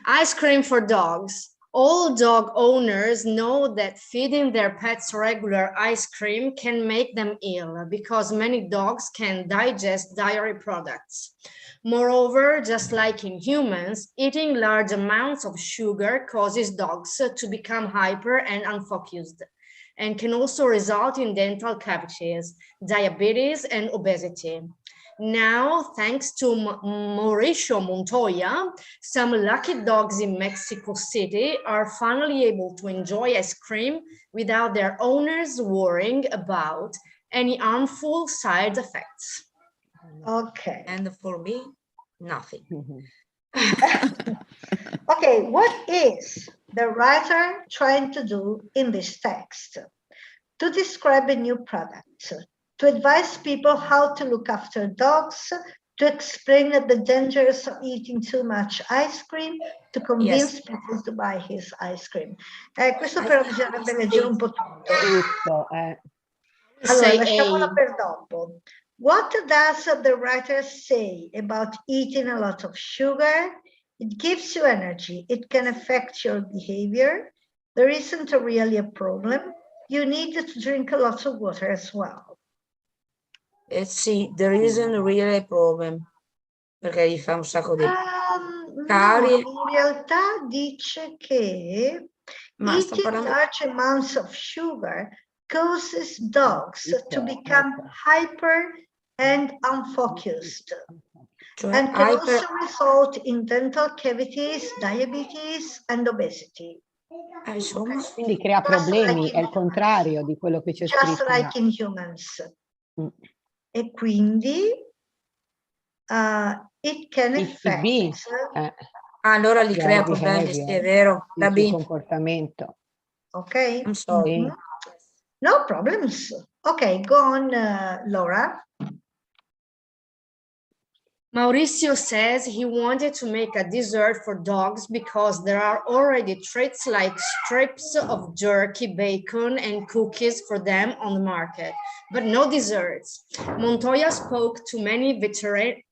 Ice cream for dogs. All dog owners know that feeding their pets regular ice cream can make them ill because many dogs can digest dairy products. Moreover, just like in humans, eating large amounts of sugar causes dogs to become hyper and unfocused, and can also result in dental cavities, diabetes, and obesity. Now, thanks to Mauricio Montoya, some lucky dogs in Mexico City are finally able to enjoy ice cream without their owners worrying about any harmful side effects. Okay. And for me, nothing. Okay, what is the writer trying to do in this text? To describe a new product, to advise people how to look after dogs, to explain the dangers of eating too much ice cream, to convince people to buy his ice cream. Questo però bisognerebbe leggere un po' tutto. Allora, lasciamola per dopo. What does the writer say about eating a lot of sugar? It gives you energy. It can affect your behavior. There isn't really a problem. You need to drink a lot of water as well. Sì, there isn't really a problem. Perché gli fa un sacco di No, in realtà dice che eating large amounts of sugar causes dogs to become hyper and unfocused, and can also result in dental cavities, diabetes, and obesity. Quindi crea problemi, è il contrario di quello che c'è scritto. Just like in humans. E quindi it can affect Allora li crea problemi, sì, è vero. La sul B. comportamento. Okay. I'm sorry. No problems. Okay, go on, Laura. Mauricio says he wanted to make a dessert for dogs because there are already treats like strips of jerky, bacon, and cookies for them on the market, but no desserts. Montoya spoke to many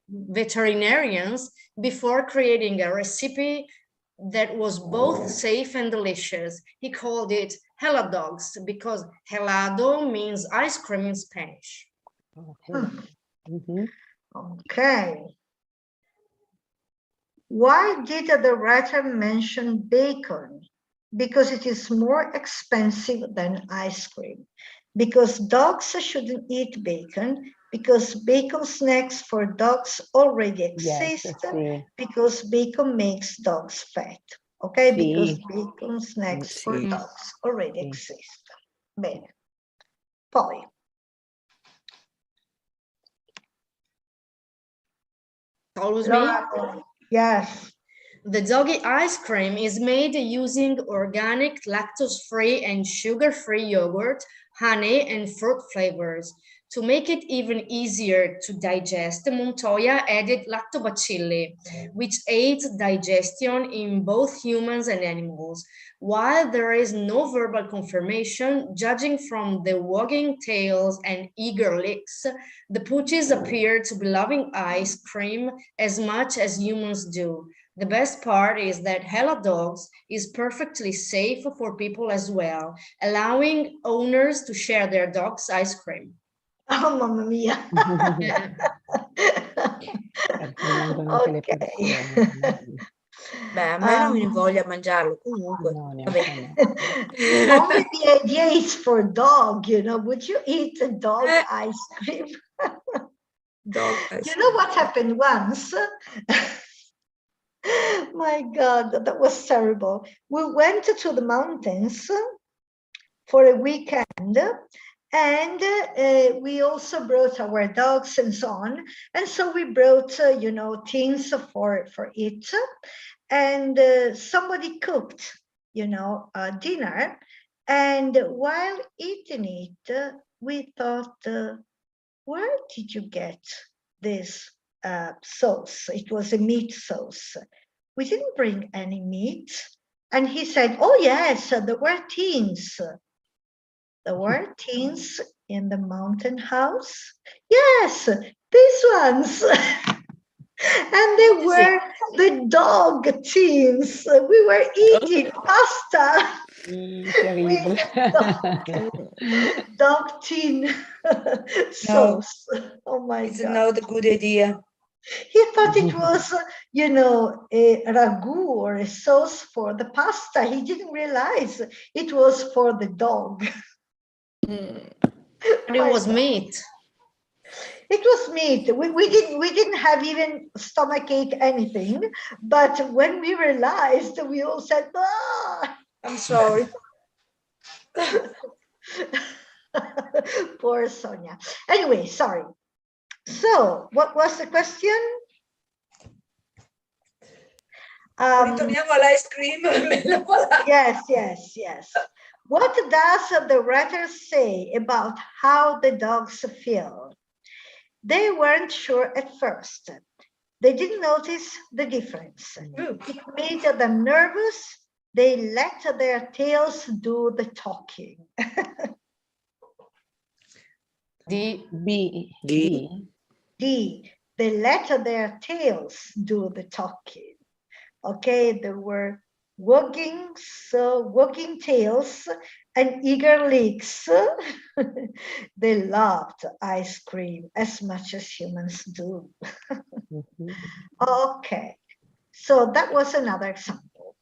veterinarians before creating a recipe that was both safe and delicious. He called it heladogs because helado means ice cream in Spanish. Okay. Why did the writer mention bacon? Because it is more expensive than ice cream. Because dogs shouldn't eat bacon. Because bacon snacks for dogs already exist. Because bacon makes dogs fat. Okay, because bacon snacks for dogs already exist. Bene. Poi. Always me? Yes. The doggy ice cream is made using organic, lactose-free and sugar-free yogurt, honey, and fruit flavors. To make it even easier to digest, Montoya added lactobacilli, which aids digestion in both humans and animals. While there is no verbal confirmation, judging from the wagging tails and eager licks, the pooches appear to be loving ice cream as much as humans do. The best part is that heladogs is perfectly safe for people as well, allowing owners to share their dog's ice cream. Oh, mamma mia. Okay. Beh, a me non mi voglia mangiarlo comunque. Only the idea is for dog, you know. Would you eat a dog ice cream? Dog ice You know what happened once? My God, that was terrible. We went to the mountains for a weekend, and we also brought our dogs and so on. And so we brought, you know, things for it. And somebody cooked, you know, dinner. And while eating it, we thought, where did you get this sauce? It was a meat sauce. We didn't bring any meat. And he said, oh, yes, there were tins. There were tins in the mountain house. Yes, these ones. And they were the dog tins. We were eating pasta. Dog tin sauce. Oh my It's God. not a good idea. He thought it was, you know, a ragu or a sauce for the pasta. He didn't realize it was for the dog. But it was meat. It was meat. We didn't have even stomachache anything. But when we realized, we all said, ah. I'm sorry. Poor Sonia. Anyway, sorry. So, what was the question? Ritorniamo all'ice cream. Yes. What does the writer say about how the dogs feel? They weren't sure at first. They didn't notice the difference. It made them nervous. They let their tails do the talking. D. They let their tails do the talking. Okay, there were wagging tails and eager licks. They loved ice cream as much as humans do. Okay, so that was another example.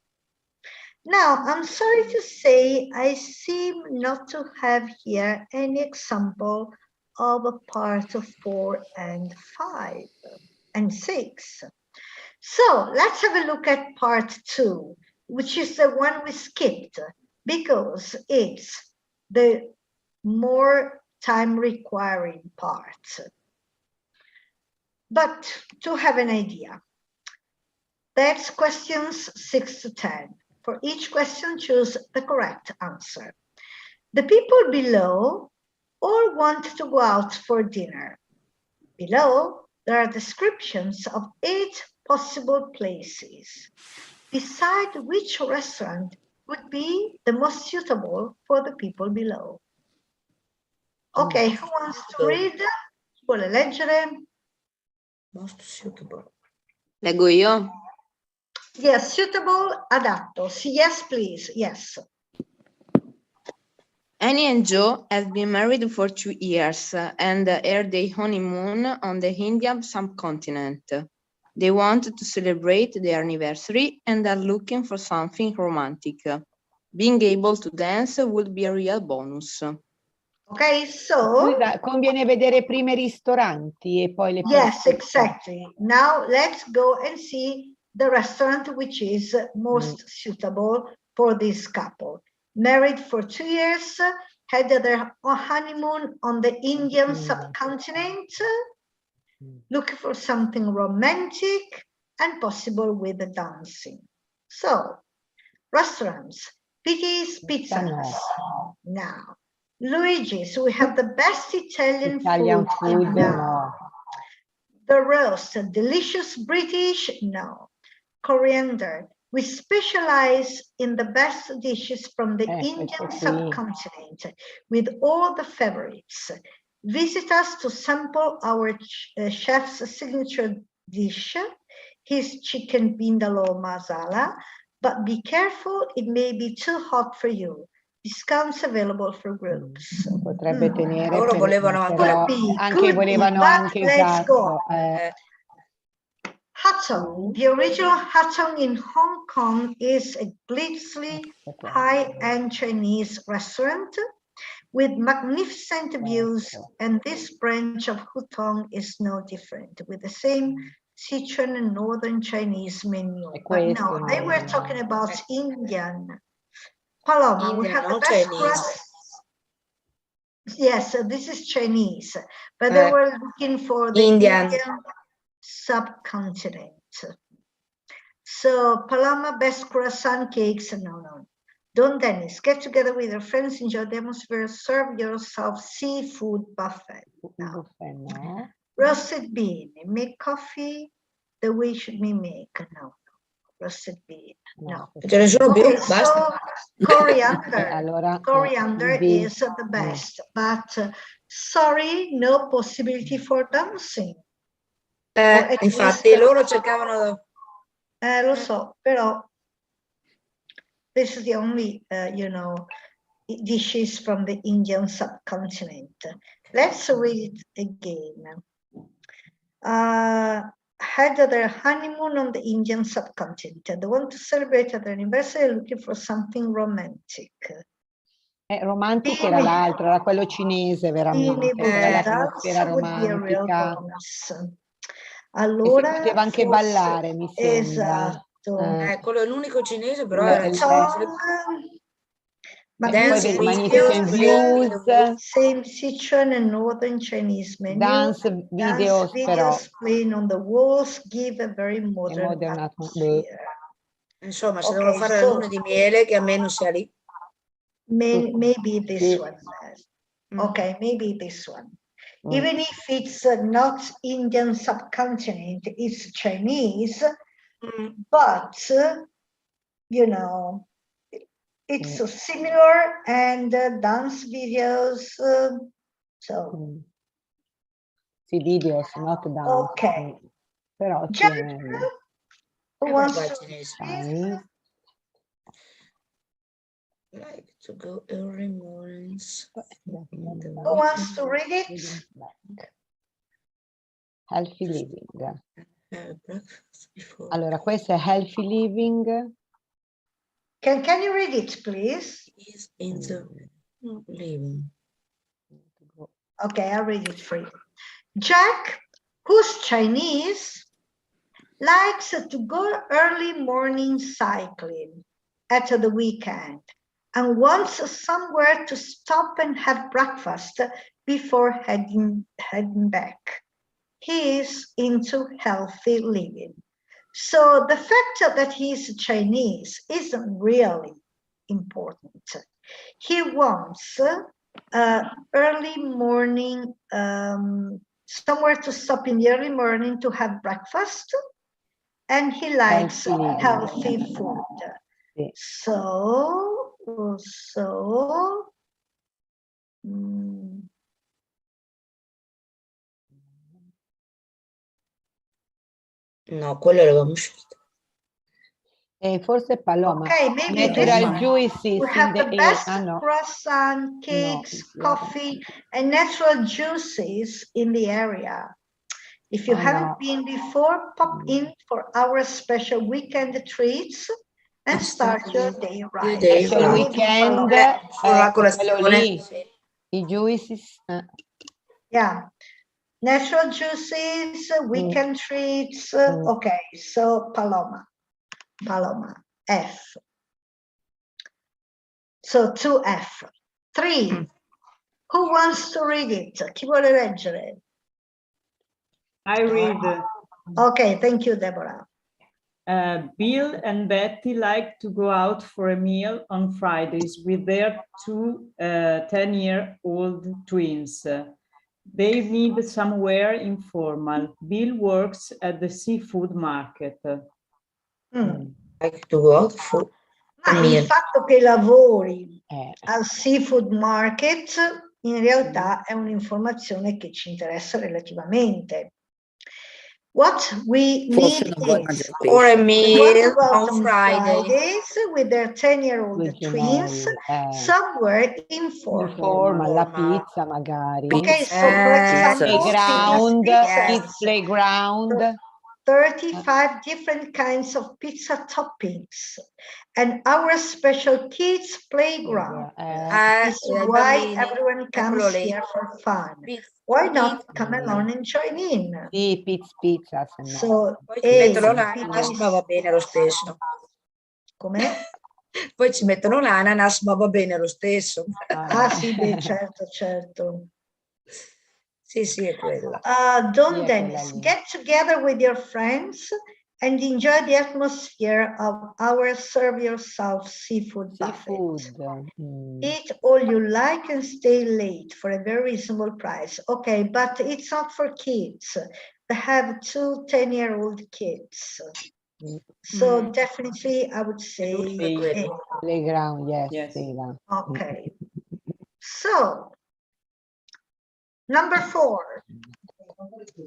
Now, I'm sorry to say I seem not to have here any example of a part of 4 and 5 and 6. So let's have a look at part 2, which is the one we skipped because it's the more time requiring part. But to have an idea, That's questions 6 to 10. For each question, choose the correct answer. The people below all want to go out for dinner. Below, there are descriptions of 8 possible places. Decide which restaurant would be the most suitable for the people below. Ok, who wants to read? Vuole leggere? Most suitable. Leggo io? Yes, suitable, adatto. Yes, please. Yes. Annie and Joe have been married for 2 years and are their honeymoon on the Indian subcontinent. They want to celebrate their anniversary and are looking for something romantic. Being able to dance would be a real bonus. Ok, so... Scusa, conviene vedere prima i ristoranti e poi le Yes, persone. exactly. Now let's go and see the restaurant which is most suitable for this couple. Married for 2 years, had their honeymoon on the Indian subcontinent, looking for something romantic and possible with the dancing. So, restaurants, Pitti's Pizzas. Now, Luigi's, we have the best Italian Italian food. food, Now. no. The roast, delicious British, no. Coriander, we specialize in the best dishes from the Indian subcontinent with all the favorites. Visit us to sample our chef's signature dish, his chicken vindaloo masala, but be careful, it may be too hot for you. Discounts available for groups. Potrebbe tenere, Loro volevano però anche volevano anche let's go. esatto. Hutton, the original Hutton in Hong Kong is a glitzy high-end Chinese restaurant with magnificent views, and this branch of Hutong is no different, with the same Sichuan and Northern Chinese menu. But no, they were talking about Indian. Paloma, we have the best crust. Yes, this is Chinese, but they were looking for the Indian subcontinent. So Paloma, best croissant cakes. No. Don Dennis, get together with your friends, enjoy the atmosphere, serve yourself seafood buffet. No. Roasted bean, make coffee the way should we make? No. Roasted bean, no. Ce ne sono più, basta. So coriander, Allora, coriander is the best, but sorry, no possibility for dancing. Infatti loro cercavano... Lo so, però this is the only, dishes from the Indian subcontinent. Let's read it again. Had their honeymoon on the Indian subcontinent. They want to celebrate their anniversary looking for something romantic. Romantico era l'altro, era quello cinese veramente, era l'atmosfera romantica. Allora, si poteva anche ballare, mi sembra. Esatto. Quello è l'unico cinese, però era Dance, magnificent views, same Sichuan and Northern Chinese menu. Dance videos però. Playing on the walls give a very modern atmosphere. Insomma, se devono fare la luna di miele, che almeno sia lì. Maybe this one. Okay, maybe this one. Even if it's not Indian subcontinent, it's Chinese, but, it's similar and dance videos, so. Sì, videos, not dance. Okay. Però Jack, who wants to like to go early mornings. Who wants to read it? Healthy living. Allora, questo è healthy living. Can you read it, please? Is in the living. Okay, I'll read it for you. Jack, who's Chinese, likes to go early morning cycling at the weekend and wants somewhere to stop and have breakfast before heading back. He is into healthy living. So the fact that he's Chinese isn't really important. He wants early morning, somewhere to stop in the early morning to have breakfast, and he likes healthy food. So, no, quello l'avevamo scelto. Forse Paloma. Okay, maybe natural juices we have in the the best air. No. croissant, cakes, coffee, and natural juices in the area. If you haven't been before, pop in for our special weekend treats and start your day right. Special weekend, quello lì, i juices. Yeah, natural juices, weekend treats. Okay, so Paloma, F. So 2F. 3. Who wants to read it? Chi vuole leggere? I read. Okay, thank you, Deborah. Bill and Betty like to go out for a meal on Fridays with their two 10-year-old twins. They need somewhere informal. Bill works at the seafood market. Like to go out for Ma il fatto che lavori al seafood market in realtà è un'informazione che ci interessa relativamente. What we need is or a meal on on Fridays with their 10-year-old twins, somewhere informal. La pizza magari. Okay, so for example, playground, kids playground. 35 different kinds of pizza toppings, and our special kids playground is why everyone comes here for fun. Why not come along and join in? Sì, pizza. So, poi ci mettono l'ananas, ma va bene lo stesso. Come? Poi ci mettono l'ananas, ma va bene lo stesso. Ah sì, beh, certo. Sì, è quella. Don Dennis, get together with your friends and enjoy the atmosphere of our serve yourself seafood buffet. Eat all you like and stay late for a very reasonable price. Okay, but it's not for kids. They have 2 10-year-old kids. So definitely I would say playground, yes. Okay. So number 4.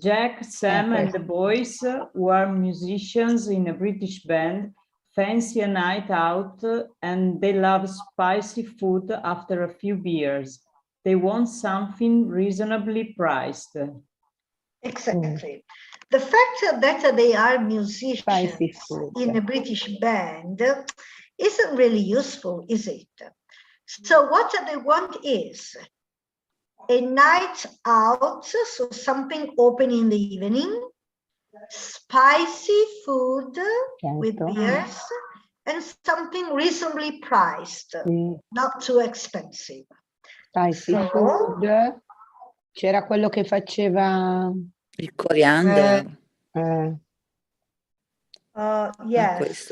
Jack, Sam, and the boys, who are musicians in a British band, fancy a night out, and they love spicy food after a few beers. They want something reasonably priced. Exactly. The fact that they are musicians in a British band isn't really useful, is it? So what they want is a night out, so something open in the evening, spicy food with beers, and something reasonably priced, not too expensive. Spicy food. C'era quello che faceva il coriandolo. Yes.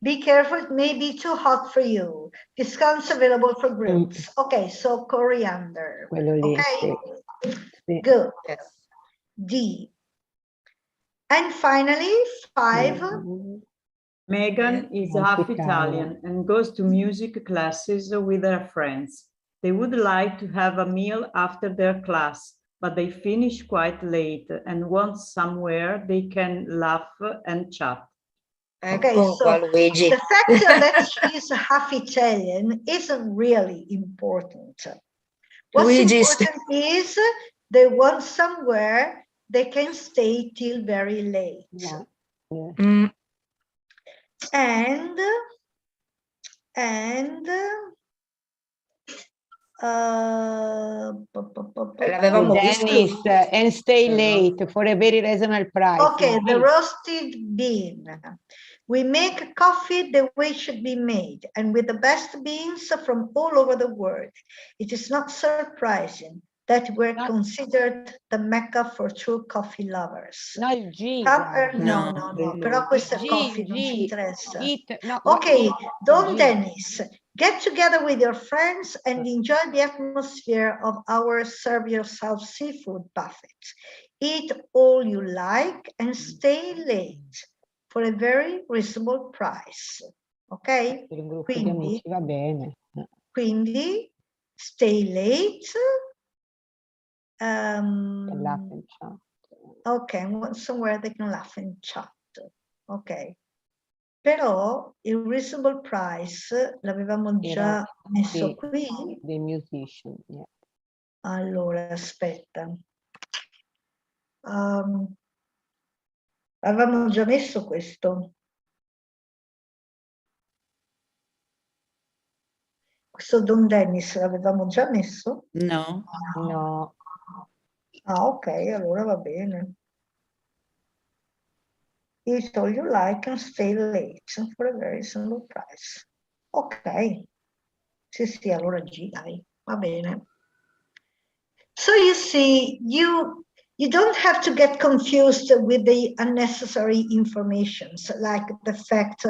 Be careful, it may be too hot for you. Discounts available for groups. Okay, so coriander. Quello lì, okay, sì. Good. D. And finally, 5. Megan is half Italian and goes to music classes with her friends. They would like to have a meal after their class, but they finish quite late and want somewhere they can laugh and chat. Okay, so the fact that she's half Italian isn't really important. What's important is they want somewhere they can stay till very late. And Dennis, and stay late for a very reasonable price. Okay, the roasted bean. We make coffee the way it should be made, and with the best beans from all over the world. It is not surprising that were No. considered the Mecca for true coffee lovers. No, il G. No, però questo è G, coffee, non ci G, interessa. no, Ok, Don G. Dennis, get together with your friends and enjoy the atmosphere of our serve yourself seafood buffet. Eat all you like and stay late for a very reasonable price. Ok? Per un gruppo di amici va bene. Quindi stay late. Can laugh and chat. Ok, somewhere they can laugh and chat. Ok. Però il reasonable price l'avevamo già messo qui. The musician, yeah. Allora, aspetta. Avevamo già messo questo. Questo Don Dennis l'avevamo già messo? No. No. Ah, ok, allora va bene. Eat all you like and stay late for a very reasonable price. Ok. Sì, allora G, dai, va bene. So you see, you don't have to get confused with the unnecessary informations, like the fact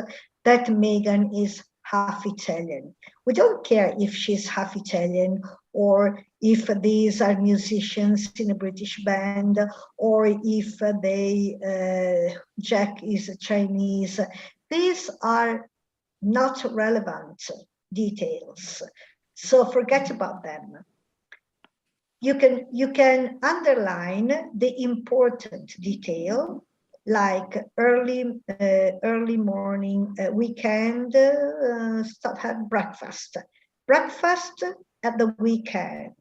that Meghan is half Italian. We don't care if she's half Italian or if these are musicians in a British band or if Jack is Chinese. These are not relevant details. So forget about them. You can underline the important detail, like early morning, weekend, have breakfast at the weekend,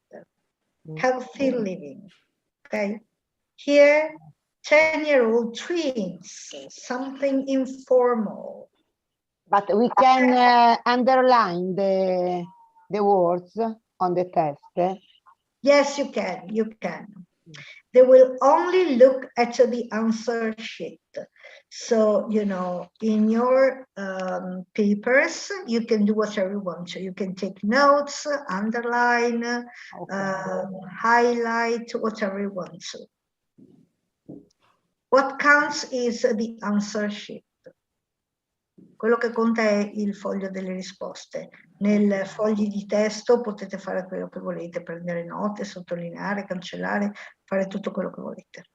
healthy living. Okay, here 10-year-old twins, something informal. But we can underline the words on the test. Yes, you can. They will only look at the answer sheet. So, you know, in your papers, you can do whatever you want. So you can take notes, underline, highlight, whatever you want to. What counts is the answer sheet. Quello che conta è il foglio delle risposte. Nel fogli di testo potete fare quello che volete, prendere note, sottolineare, cancellare, fare tutto quello che volete.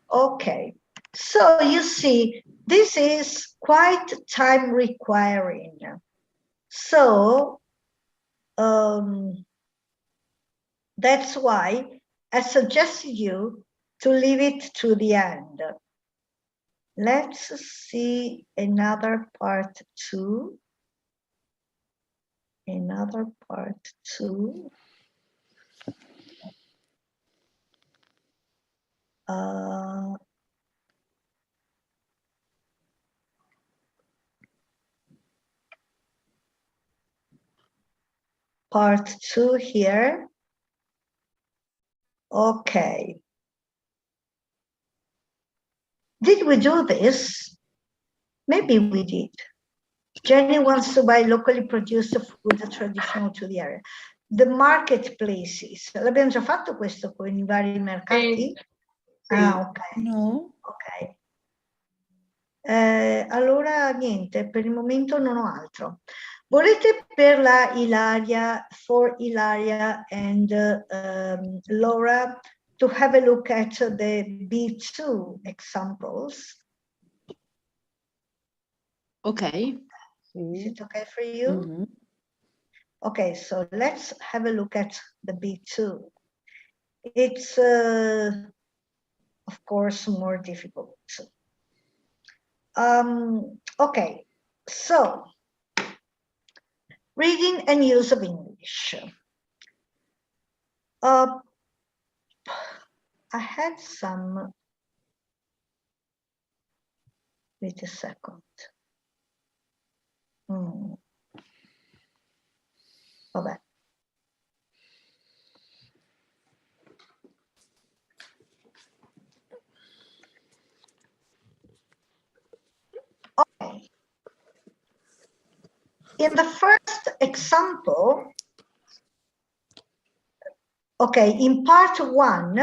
Ok, so you see, this is quite time requiring. So that's why I suggested you to leave it to the end. Let's see another part 2. Another part 2. Part 2 here. Okay. Did we do this? Maybe we did. Jenny wants to buy locally produced food traditional to the area. The marketplaces. L'abbiamo già fatto questo con i vari mercati? Sì. Ah, ok. No. Ok. Allora niente, per il momento non ho altro. Volete per la Ilaria, for Ilaria and Laura, to have a look at the B2 examples? Okay. Is it okay for you? Mm-hmm. Okay, so let's have a look at the B2. It's, of course, more difficult. Okay, so reading and use of English. I had some, wait a second. Vabbè. Okay. In the first example, Okay, in part one,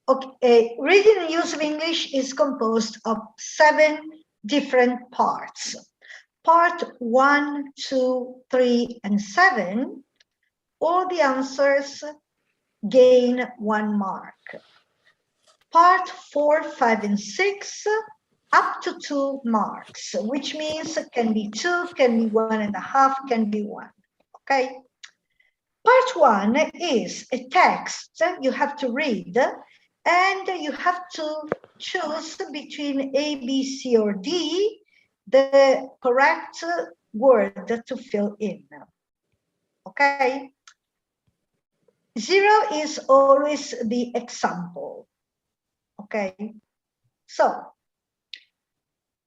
okay, reading and use of English is composed of 7 different parts. Part 1, 2, 3, and 7, all the answers gain 1 mark. Part 4, 5, and 6, up to 2 marks, which means it can be 2, can be 1.5, can be 1. Okay. Part 1 is a text you have to read, and you have to choose between A, B, C, or D, the correct word to fill in. Okay. 0 is always the example. Okay. So,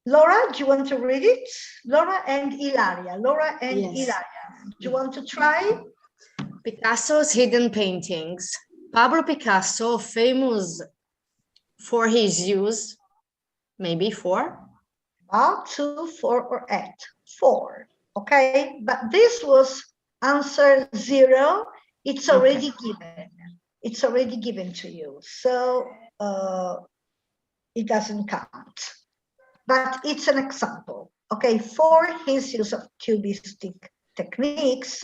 Laura, do you want to read it? Laura and Ilaria. Laura and Yes. Ilaria. Do you want to try? Picasso's hidden paintings. Pablo Picasso, famous for his use, maybe 4? About 2, 4, or 8. 4. Okay, but this was answer 0. It's already given. It's already given to you. So it doesn't count. But it's an example. Okay, for his use of cubistic techniques.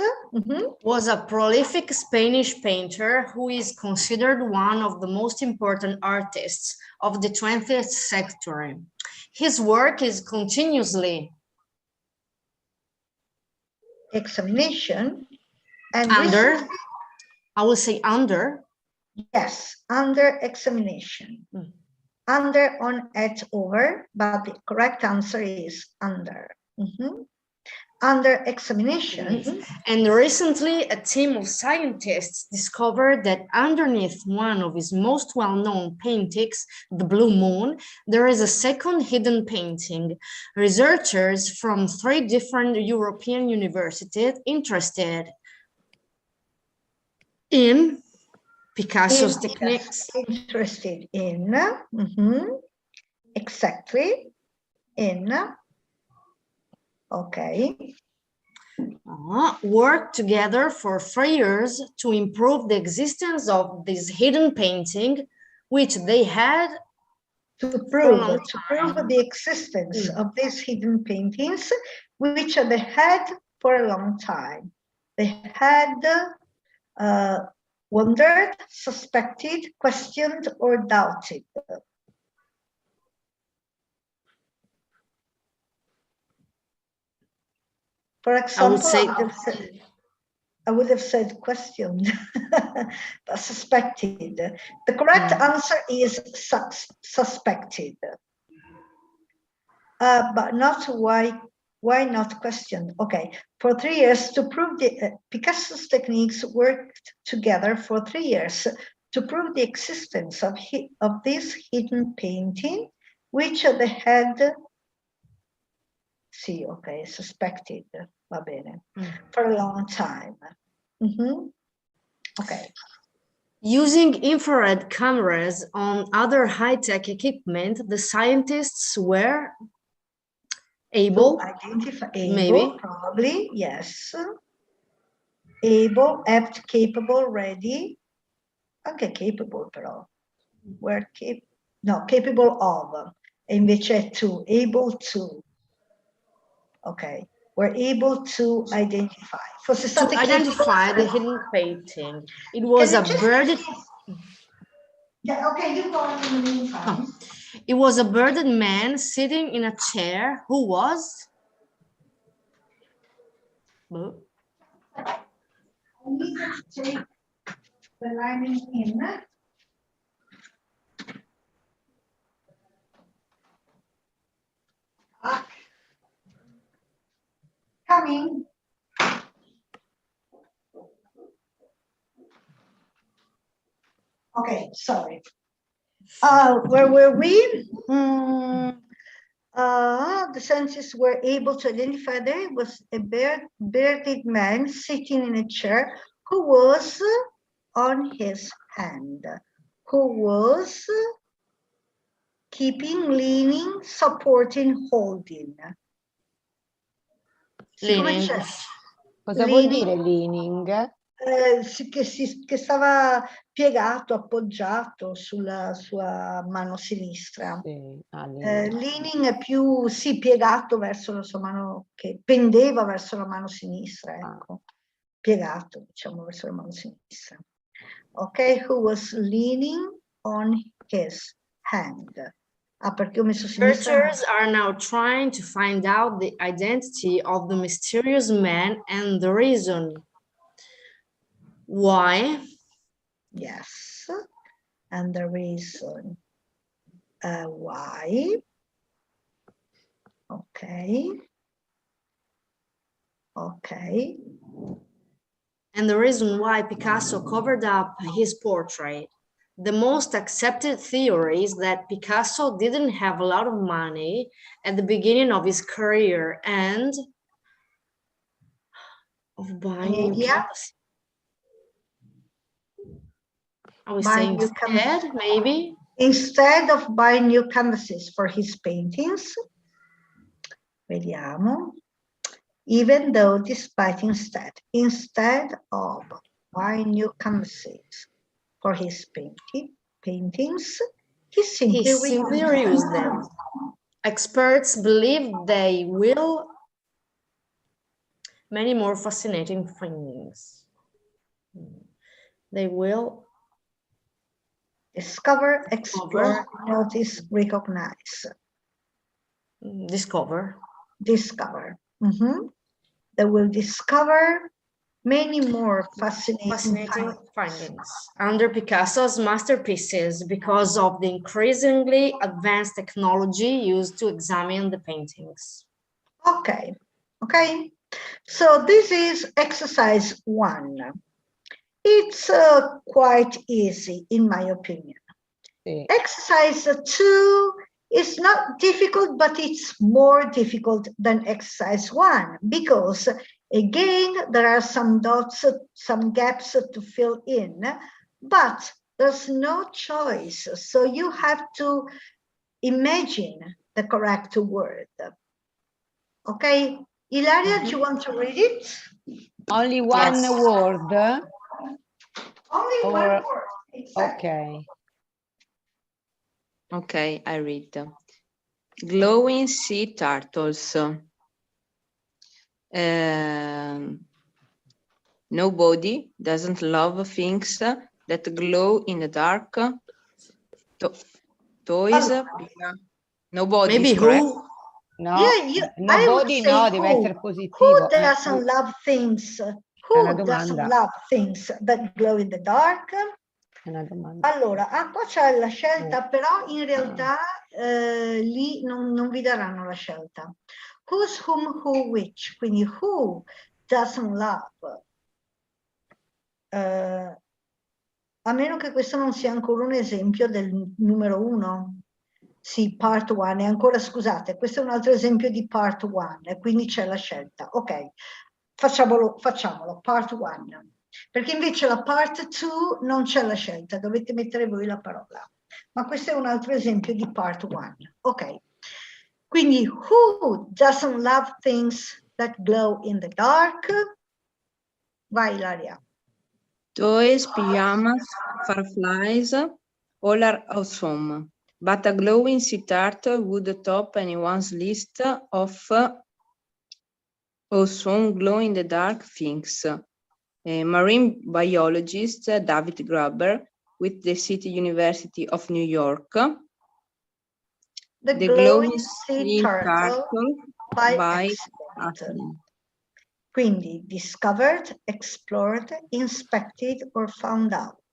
Was a prolific Spanish painter who is considered one of the most important artists of the 20th century. His work is continuously examination and under, recently, I will say under. Yes, under examination. Under, on, at, over, but the correct answer is under. Under examination. And recently, a team of scientists discovered that underneath one of his most well-known paintings, the Blue Moon, there is a second hidden painting. Researchers from 3 different European universities interested in Picasso's techniques. Interested in, exactly, in, okay. Worked together for 3 years to improve the existence of this hidden painting, which they had to prove the existence of these hidden paintings, which they had for a long time. They had wondered, suspected, questioned, or doubted. For example, I would have said questioned, but suspected. The correct answer is suspected, but not why. Why not questioned? Okay, for 3 years to prove the Picasso's techniques worked together for 3 years to prove the existence of this hidden painting, which they had. Sì, okay, suspected, va bene, for a long time. Okay. Using infrared cameras on other high-tech equipment, the scientists were able to identify, maybe, probably, yes. Able, apt, capable, ready. Anche capable però. Were capable of. E invece to, able to. Okay. We're able to identify. To identify the hidden painting. It was a birded. Yeah, okay, you go on in the meantime. It was a bearded man sitting in a chair who was. I need to take the lining in. Coming. Okay, sorry. Where were we? The scientists were able to identify there was a bearded man sitting in a chair who was on his hand, who was keeping, leaning, supporting, holding. Leaning. Cosa vuol dire leaning? che stava piegato, appoggiato sulla sua mano sinistra. Sì. Leaning è più, sì, piegato verso la sua mano, che pendeva verso la mano sinistra, ecco. Piegato, diciamo, verso la mano sinistra. Ok, who was leaning on his hand. Ah, perché ho messo sinistra. Researchers are now trying to find out the identity of the mysterious man and the reason why. Yes, and the reason why. Okay. Okay. And the reason why Picasso covered up his portrait. The most accepted theory is that Picasso didn't have a lot of money at the beginning of his career and of buying new canvases. Are we saying instead, maybe? Instead of buying new canvases for his paintings, vediamo, even though despite instead of buying new canvases for his paintings, he simply reused them. Experts believe they will many more fascinating findings. They will discover, explore, notice, recognize. Discover. They will discover many more fascinating findings under Picasso's masterpieces because of the increasingly advanced technology used to examine the paintings. Okay. So this is exercise 1. It's quite easy, in my opinion. Exercise 2 is not difficult, but it's more difficult than exercise 1 because, again, there are some dots, some gaps to fill in, but there's no choice. So you have to imagine the correct word. Okay, Ilaria, do you want to read it? Only one word? Only one word. Exactly. Okay, I read. Glowing sea turtles. Nobody doesn't love things that glow in the dark. Toys. Nobody. Maybe who? No, yeah, nobody, no, deve essere positivo. Who doesn't love things? Who doesn't love things that glow in the dark? È una domanda. Allora, qua c'è la scelta, però in realtà lì non vi daranno la scelta. Who's, whom, who, which. Quindi who doesn't love? A meno che questo non sia ancora un esempio del numero 1. Sì, part 1. E ancora, scusate, questo è un altro esempio di part 1, e quindi c'è la scelta. Ok, facciamolo, part 1. Perché invece la part 2 non c'è la scelta, dovete mettere voi la parola. Ma questo è un altro esempio di part 1. Ok, quindi who doesn't love things that glow in the dark? Vai, Ilaria. Toys, pajamas, fireflies, all are awesome. But a glowing sea turtle would top anyone's list of awesome glow-in-the-dark things. Marine biologist David Gruber with the City University of New York. The glowing sea turtle by accident. Quindi discovered, explored, inspected or found out.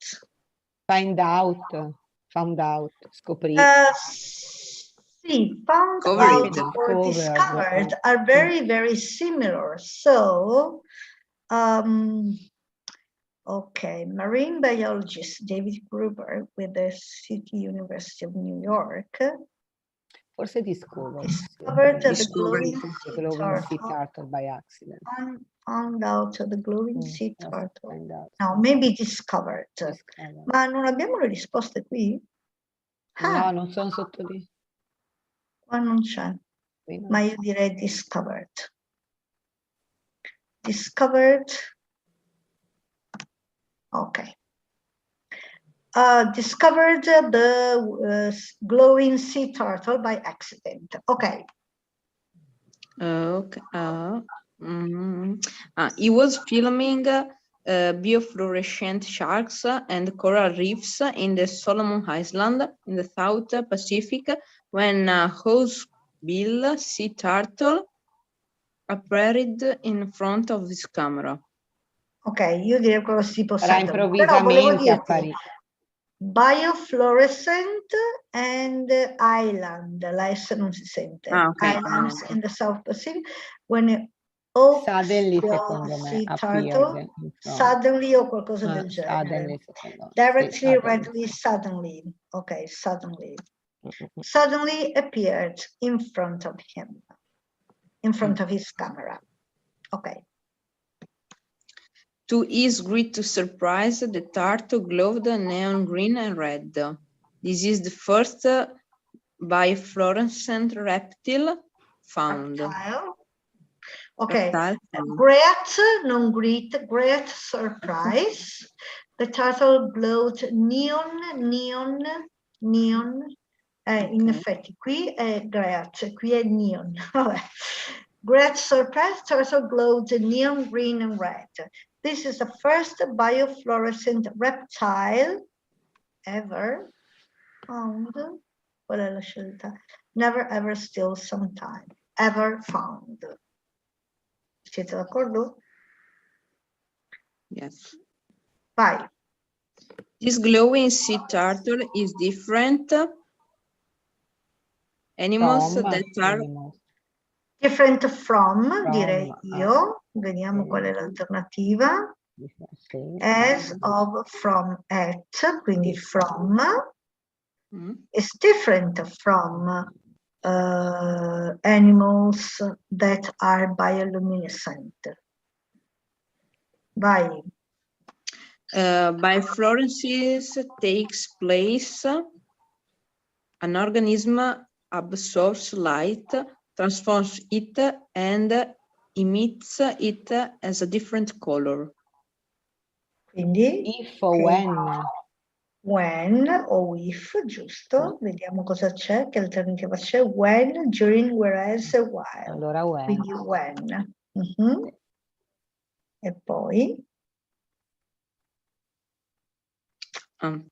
Found out, scoprì. Sì, found out or discovered are very, very similar. So, okay, marine biologist David Gruber with the City University of New York. Forse discovered the glowing sea turtle by accident. Found out the glowing sea turtle. No, maybe discovered. Ma non abbiamo le risposte qui? No, non sono sotto lì. Qua non c'è. Ma io direi discovered. Discovered Okay. Discovered the glowing sea turtle by accident. Okay. Okay. He was filming biofluorescent sharks and coral reefs in the Solomon Island in the South Pacific when a horsebill sea turtle appeared in front of his camera. Ok, io direi qualcosa tipo Sarà Saturn. Però volevo improvvisamente dirti apparire. biofluorescent and island, la S non si sente. Okay. Islands in the South Pacific when Suddenly, secondo me, appeared. Suddenly o qualcosa del genere. Suddenly, secondo me. Directly, Sì, suddenly. readily, suddenly. Ok, suddenly. Suddenly appeared in front of him, in front of his camera. Okay. To his great surprise, the turtle glowed neon green and red. This is the first biofluorescent reptile found. Reptile. Okay. Reptile. Great, non great, great surprise. The turtle glowed neon. In effetti qui è great, qui è neon. Great surprise, turtle glowed neon green and red. This is the first biofluorescent reptile ever found. Qual è la scelta? Never, ever, still, sometime. Ever found. Siete d'accordo? Yes. Vai. This glowing sea turtle is different animals that are different from, direi io. Vediamo qual è l'alternativa. As, of, from, at, quindi from. Is different from animals that are bioluminescent. Vai. Biofluorescence takes place. An organism absorbs light, transforms it, and emits it as a different color. Quindi? If o when. When o if, giusto? Vediamo cosa c'è, che alternativa c'è. When, during, whereas, while. Allora when. Quindi when. E poi? To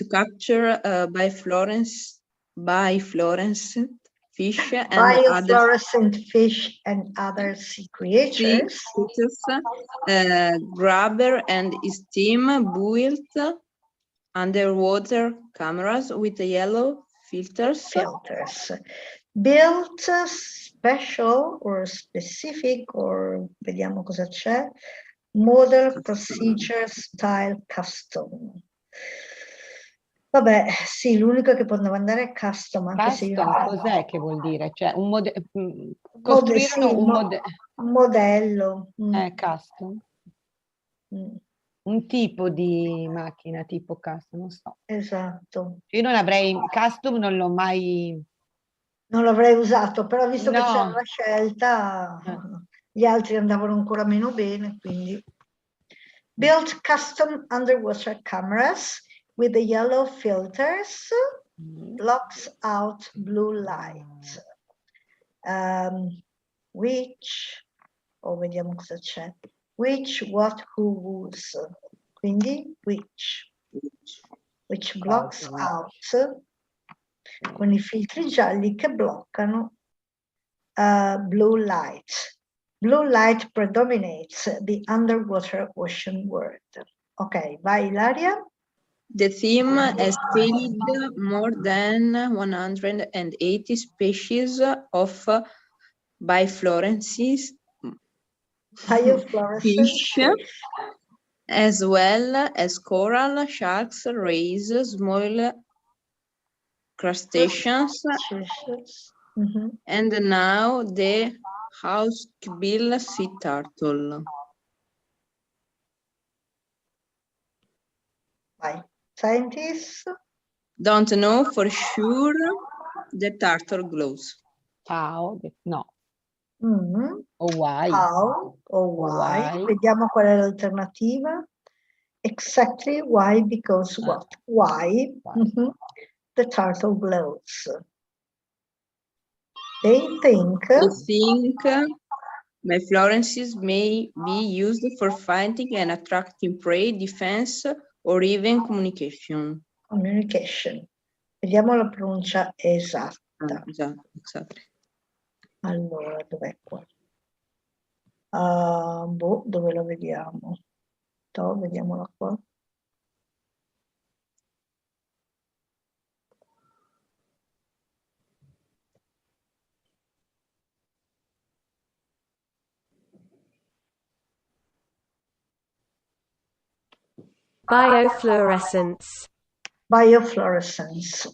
capture biofluorescent fish and fish and other sea creatures. Grabber and his team built underwater cameras with yellow filters. Built special or specific, or vediamo cosa c'è. Model, procedure, style, custom. Vabbè, sì, l'unico che poteva andare è custom, anche se io... Cos'è che vuol dire? Cioè, costruire un modello. Custom. Un tipo di macchina, tipo custom, non so. Esatto. Io non avrei... Custom non l'ho mai... Non l'avrei usato, però visto che c'era la scelta, gli altri andavano ancora meno bene, quindi... Built custom underwater cameras with the yellow filters, blocks out blue light. Which, vediamo cosa c'è. Which, what, who, whose. Quindi, which blocks out, con i filtri gialli che bloccano blue light. Blue light predominates the underwater ocean world. Ok, vai Ilaria. The theme has studied more than 180 species of biofluorescent fish, as well as coral, sharks, rays, small crustaceans, and now the hawksbill sea turtle. Vai. Scientists? Don't know for sure. The turtle glows. How? No. Or why? How? o why. Vediamo qual è l'alternativa. Exactly, why, because what? Why? The turtle glows. They think my florences may be used for fighting and attracting prey, defense, or even communication. Communication. Vediamo la pronuncia esatta. Esatto. Allora, dov'è qua? Dove la vediamo? Vediamola qua. Biofluorescence. Biofluorescence.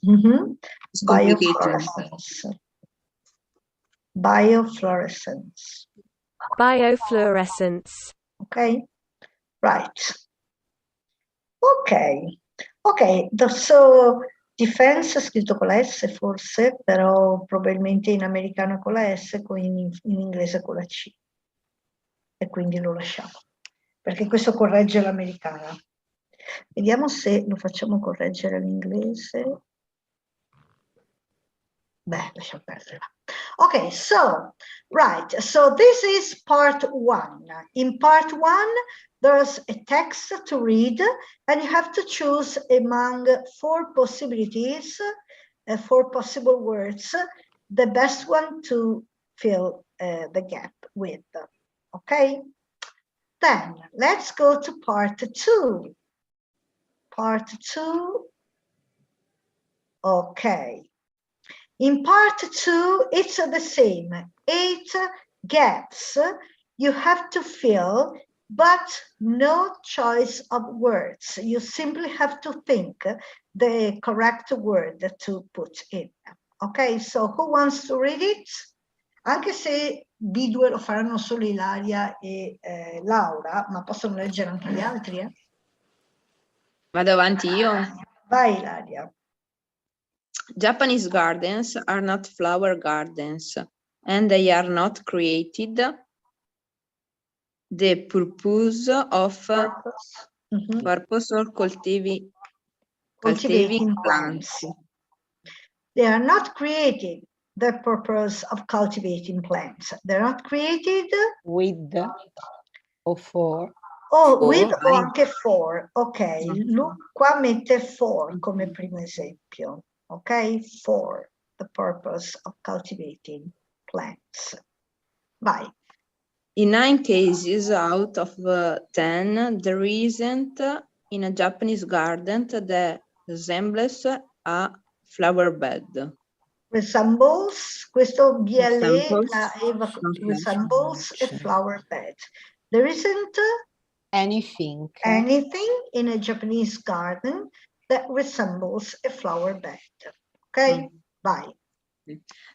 Biofluorescence. Biofluorescence. Biofluorescence. Okay, right. Ok, so defense è scritto con la S forse, però probabilmente in americano con la S, in inglese con la C. E quindi lo lasciamo, perché questo corregge l'americana. Vediamo se lo facciamo correggere all'inglese. Beh, lasciamo perdere. Okay, so, right, so this is part 1. In part 1, there's a text to read, and you have to choose among 4 possibilities, 4 possible words, the best one to fill the gap with. Okay? Then, let's go to part 2. Part 2, okay. In part 2, it's the same. 8 gaps you have to fill, but no choice of words. You simply have to think the correct word to put in. Okay, so who wants to read it? Anche se B2 lo faranno solo Ilaria e Laura, ma possono leggere anche gli altri. Vado avanti io? Vai Ilaria. Japanese gardens are not flower gardens, and they are not created the purpose of cultivating plants. They are not created the purpose of cultivating plants. They're not created with o for. Oh, with o anche for. Ok, qua mette for come primo esempio. Ok, for the purpose of cultivating plants. Vai. In 9 cases out of 10, there isn't in a Japanese garden that resembles a flower bed. Resembles, questo BLE resembles a flower bed. There isn't anything in a Japanese garden that resembles a flower bed. Okay, bye.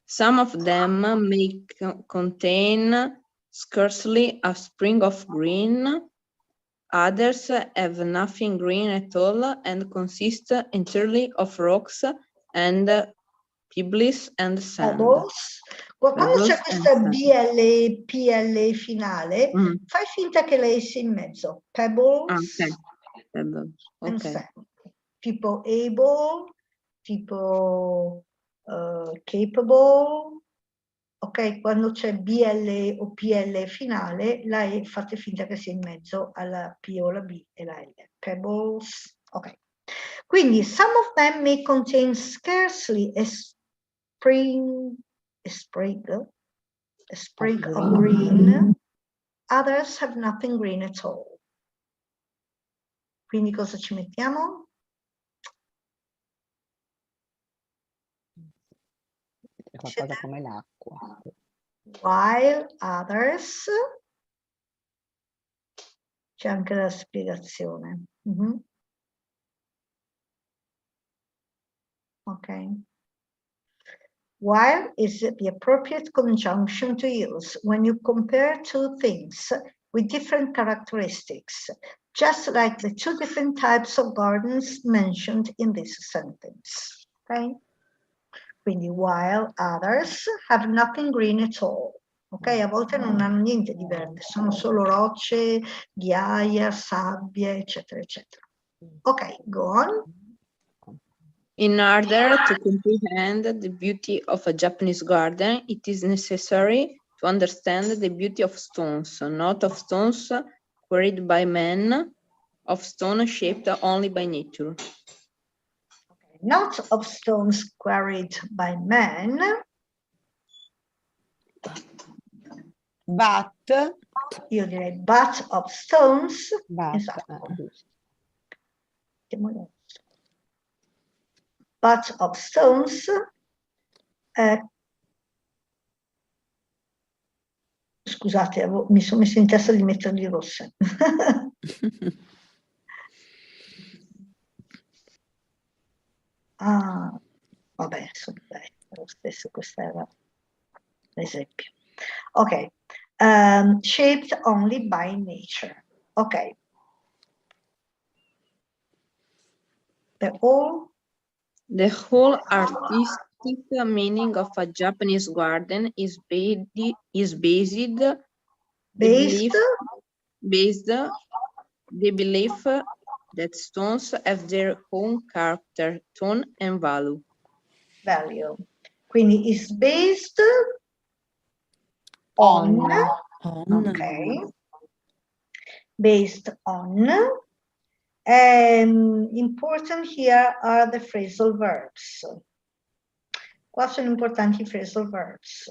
Some of them may contain scarcely a sprig of green. Others have nothing green at all and consist entirely of rocks and pebbles and sand. Quando c'è questa BLE, PLE finale, fai finta che lei sia in mezzo. Pebbles and sand. Tipo able, tipo capable. Ok, quando c'è BLE o PLE finale, lei fate finta che sia in mezzo alla P o la B e la L. Pebbles. Ok. Quindi, some of them may contain scarcely a sprig of green. Others have nothing green at all. Quindi cosa ci mettiamo? Qualcosa come l'acqua. While others, c'è anche la spiegazione. Ok. While is the appropriate conjunction to use when you compare two things with different characteristics, just like the 2 different types of gardens mentioned in this sentence. Okay? Quindi while others have nothing green at all. ok? A volte non hanno niente di verde, sono solo rocce, ghiaia, sabbie, eccetera, eccetera. Ok, go on. In order to comprehend the beauty of a Japanese garden, it is necessary to understand the beauty of stones, not of stones quarried by men, of stone shaped only by nature. Not of stones quarried by man. But, Io direi but of stones. but, Esatto. But of stones. Scusate, mi sono messa in testa di metterli rosse. Ah, vabbè, dai, lo stesso, questo era l'esempio. Ok, shaped only by nature. Ok. The whole artistic meaning of a Japanese garden is based the belief that stones have their own character, tone, and value. Quindi is based on. Okay. Based on. Important here are the phrasal verbs. Qua sono importanti i phrasal verbs.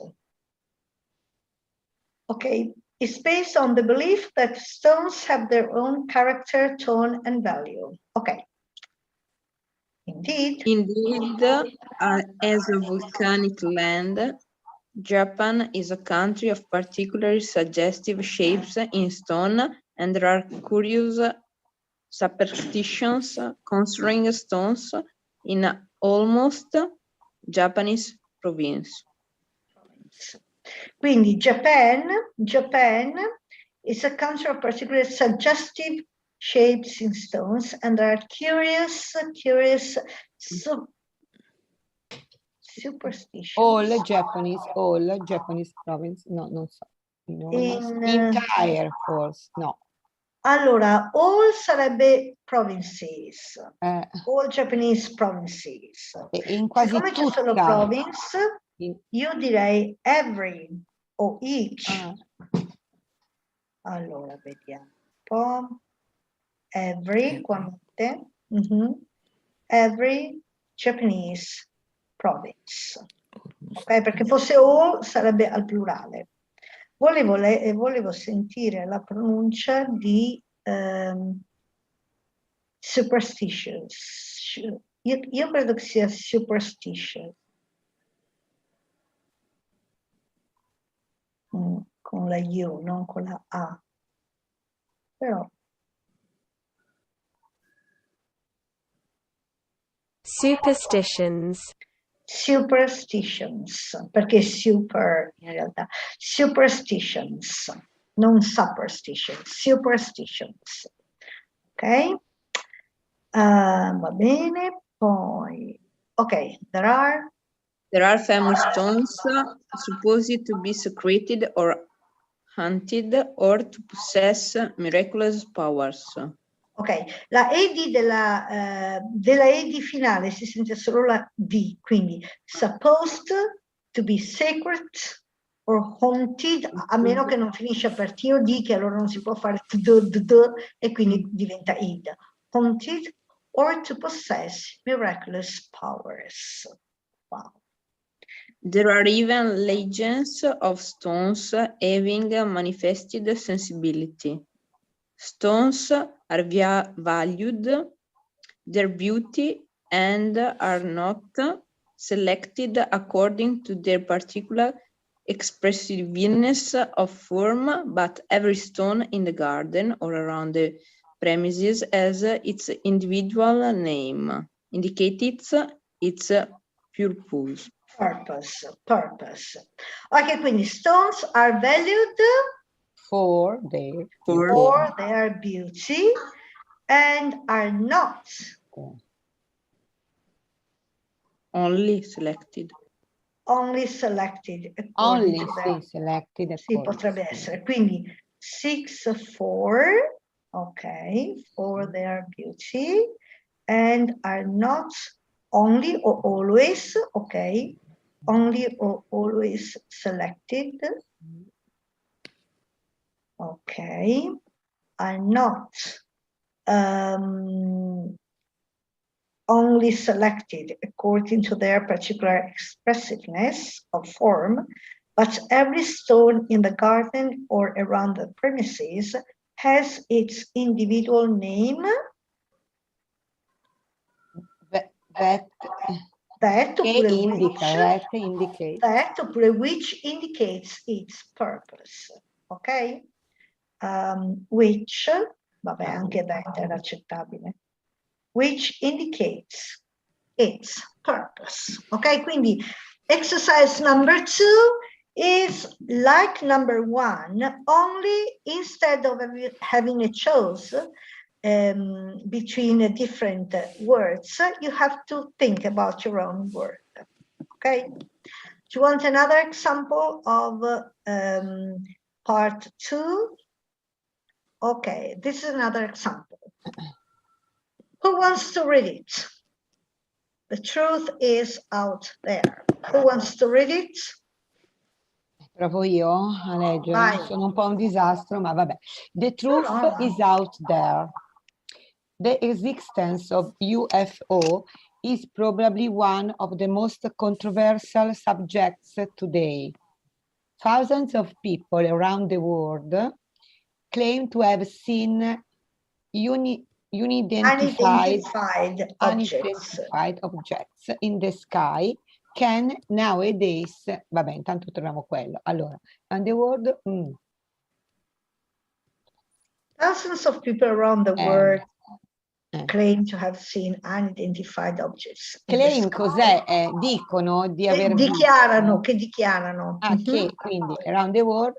Okay, it's based on the belief that stones have their own character, tone, and value. Okay. Indeed, as a volcanic land, Japan is a country of particularly suggestive shapes in stone, and there are curious superstitions concerning stones in almost Japanese province. Quindi Japan is a country of particularly suggestive shapes in stones, and there are curious superstitions. All Japanese province, no, non so. Entire, force, no. Allora, all sarebbe provinces, all Japanese provinces. In quasi siccome c'è solo province, io direi every o each. Allora, vediamo un po'. Every, quante? Every Japanese province. Ok, perché fosse all sarebbe al plurale. Volevo sentire la pronuncia di superstitious. Io credo che sia superstitious. Con la U, non con la A. Però. Superstitions. Superstitions, perché super in realtà. Superstitions, non superstitions, superstitions. Ok? Va bene, poi. Ok, there are famous stones supposed to be secreted or hunted or to possess miraculous powers. Ok, la ED della ED finale si sente solo la D, quindi supposed to be sacred or haunted, a meno che non finisce per T o D, che allora non si può fare e quindi diventa id. Haunted or to possess miraculous powers. Wow. There are even legends of stones having manifested sensibility. Stones are valued, their beauty, and are not selected according to their particular expressiveness of form, but every stone in the garden or around the premises has its individual name, indicating its purpose. Ok, quindi stones are valued for their beauty and are not only selected only selected. Only, sì, selected. Sì, potrebbe essere. Quindi 6 for, ok, for their beauty, and are not only or always, ok, only or always selected, okay, are not only selected according to their particular expressiveness of form, but every stone in the garden or around the premises has its individual name which indicates its purpose. Ok? Which, vabbè, anche that era accettabile. Which indicates its purpose. Ok? Quindi exercise number 2 is like number 1, only instead of having a choice between different words, you have to think about your own word. Okay? Do you want another example of part 2? Okay, this is another example. Who wants to read it? The truth is out there. Who wants to read it? Provo io a leggere. Vai. Sono un po' un disastro, ma vabbè. The truth is out there. The existence of UFO is probably one of the most controversial subjects today. Thousands of people around the world claim to have seen unidentified objects in the sky. Can nowadays, vabbè, intanto troviamo quello. Allora, and the world, Thousands of people around the world claim to have seen unidentified objects. Claim cos'è? Dicono di aver dichiarano, visto. che dichiarano. Che quindi around the world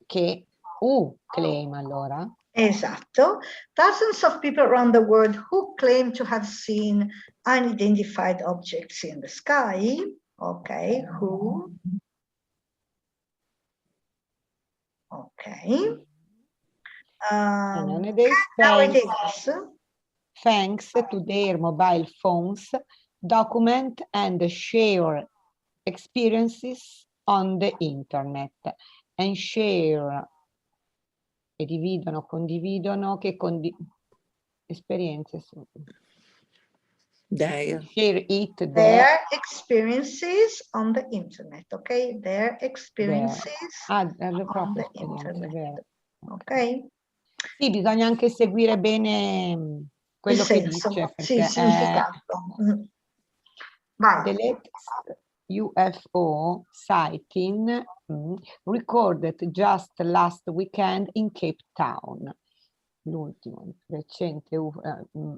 che claim allora. Esatto. Thousands of people around the world who claim to have seen unidentified objects in the sky. Okay, who? Okay. Nowadays, thanks to their mobile phones, document and share experiences on the internet. And share, e dividono, condividono, che esperienze. Share it, their experiences on the internet, okay? Their experiences on the internet, ok? Sì, bisogna anche seguire bene quello che dice. Sì, il significato. Vai. The latest UFO sighting recorded just last weekend in Cape Town. L'ultimo recente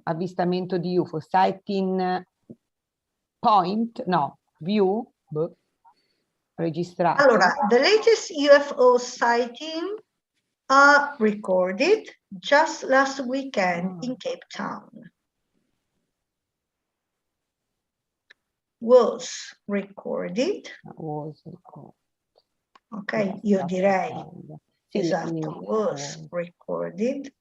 avvistamento di UFO sighting view registrato. Allora, the latest UFO sighting recorded just last weekend in Cape Town. Was recorded. Ok, io direi. Esatto, was recorded.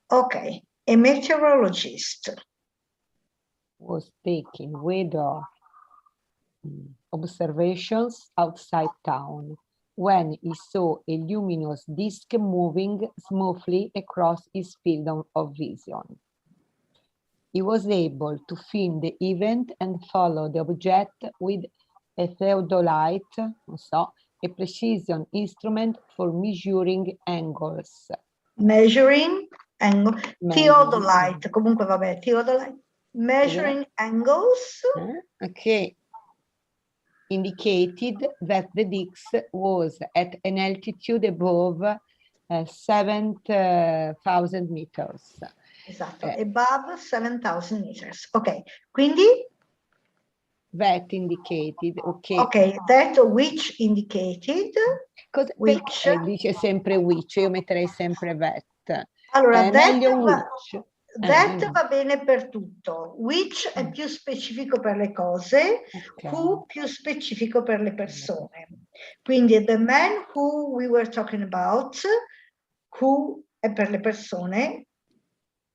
Ok, a meteorologist was taking weather observations outside town when he saw a luminous disk moving smoothly across his field of vision. He was able to film the event and follow the object with a theodolite, a precision instrument for measuring angles. Measuring angle, theodolite, comunque vabbè, theodolite, measuring angles. Okay. Indicated that the disk was at an altitude above 7,000 meters. Esatto, above 7,000 meters. Ok, quindi? That indicated, ok. Ok, that which indicated. Dice sempre which, io metterei sempre that. Allora, È meglio which. that va bene per tutto. Which è più specifico per le cose, Ok. who più specifico per le persone. Quindi the man who we were talking about, who è per le persone,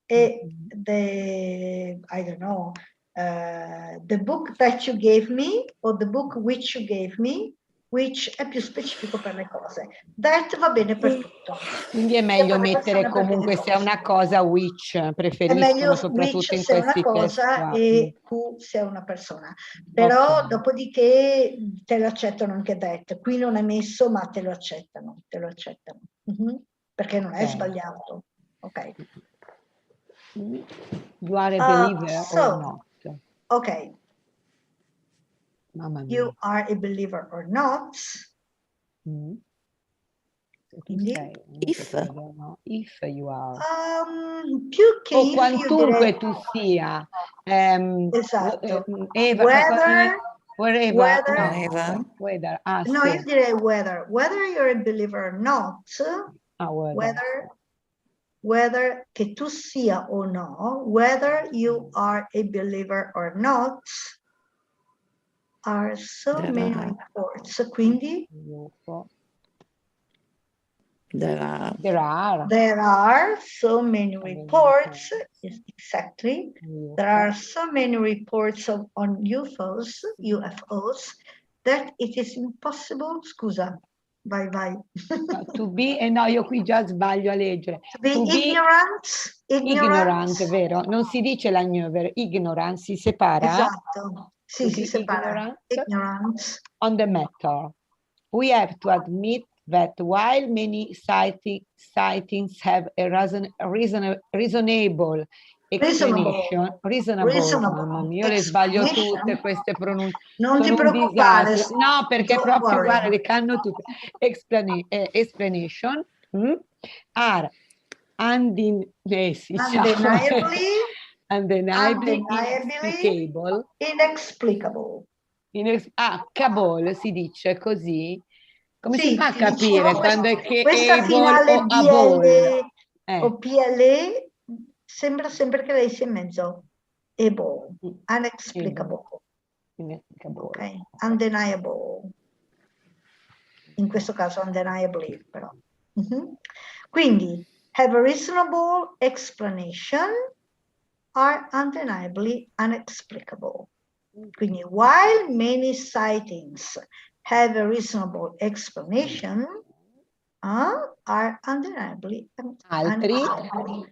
e I don't know, the book that you gave me o the book which you gave me, which è più specifico per le cose. That va bene per tutto. Quindi è Sia meglio per le mettere persone che per le comunque se è cose. una cosa which, È preferiscono meglio soprattutto which in se è una questi cosa testi. e who se è una persona. Però Ok. dopodiché te lo accettano anche that. Qui non è messo, ma te lo accettano. Te lo accettano. Perché non è Ok. sbagliato. Ok. You are a believer or not? Ok. Mamma mia. You are a believer or not. Se tu Quindi? sei, If. no? If you are. Più che O if, io quantunque direi... tu sia. Esatto. Eva, wherever. Whether, No, Wherever. whether. Ah, no, sì. io direi whether. Whether you're a believer or not, Ah, whether che tu sia o no, whether you are a believer or not, are so There many are. reports. Quindi There are. there are so many reports. Yes, exactly. There are so many reports on UFOs that it is impossible. Scusa, vai. To be, no, io qui già sbaglio a leggere. To be ignorant, vero? Non si dice la vero? Ignorance si separa. Esatto, sì, To si be separa. Ignorant. On the matter. We have to admit that while many sightings have a reasonable explanation, reasonable. Mamma mia, io le sbaglio tutte queste pronunce. Non ti Sono un preoccupare. disastro. No, perché Don't proprio, worry. guarda, le canno tutte. Explanation are undeniably inexplicable. Cable si dice così. Come si fa a capire quando è che questa finale o able? O PLE sembra sempre che lei sia in mezzo. Able, unexplicable. Ok, undeniable. In questo caso undeniably, però. Quindi, have a reasonable explanation, are undeniably unexplicable. Quindi, while many sightings have a reasonable explanation, are undeniably unexplicable.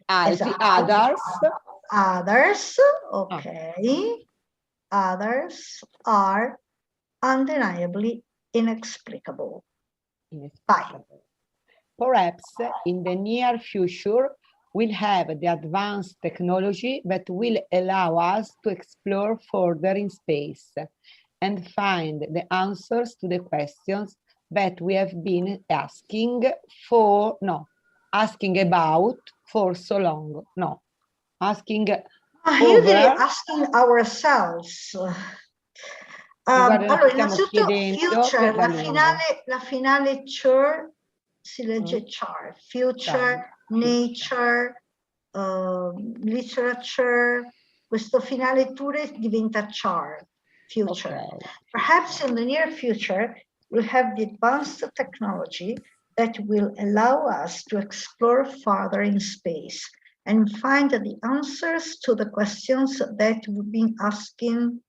Others, okay. Others are undeniably inexplicable. Perhaps in the near future, we'll have the advanced technology that will allow us to explore further in space and find the answers to the questions that we have been asking about for so long. Io direi asking ourselves. Allora, innanzitutto future, la finale char si legge char, future, nature, literature, questo finale ture diventa char, future. Okay. Perhaps in the near future, we'll have the advanced technology that will allow us to explore further in space and find the answers to the questions that we've been asking.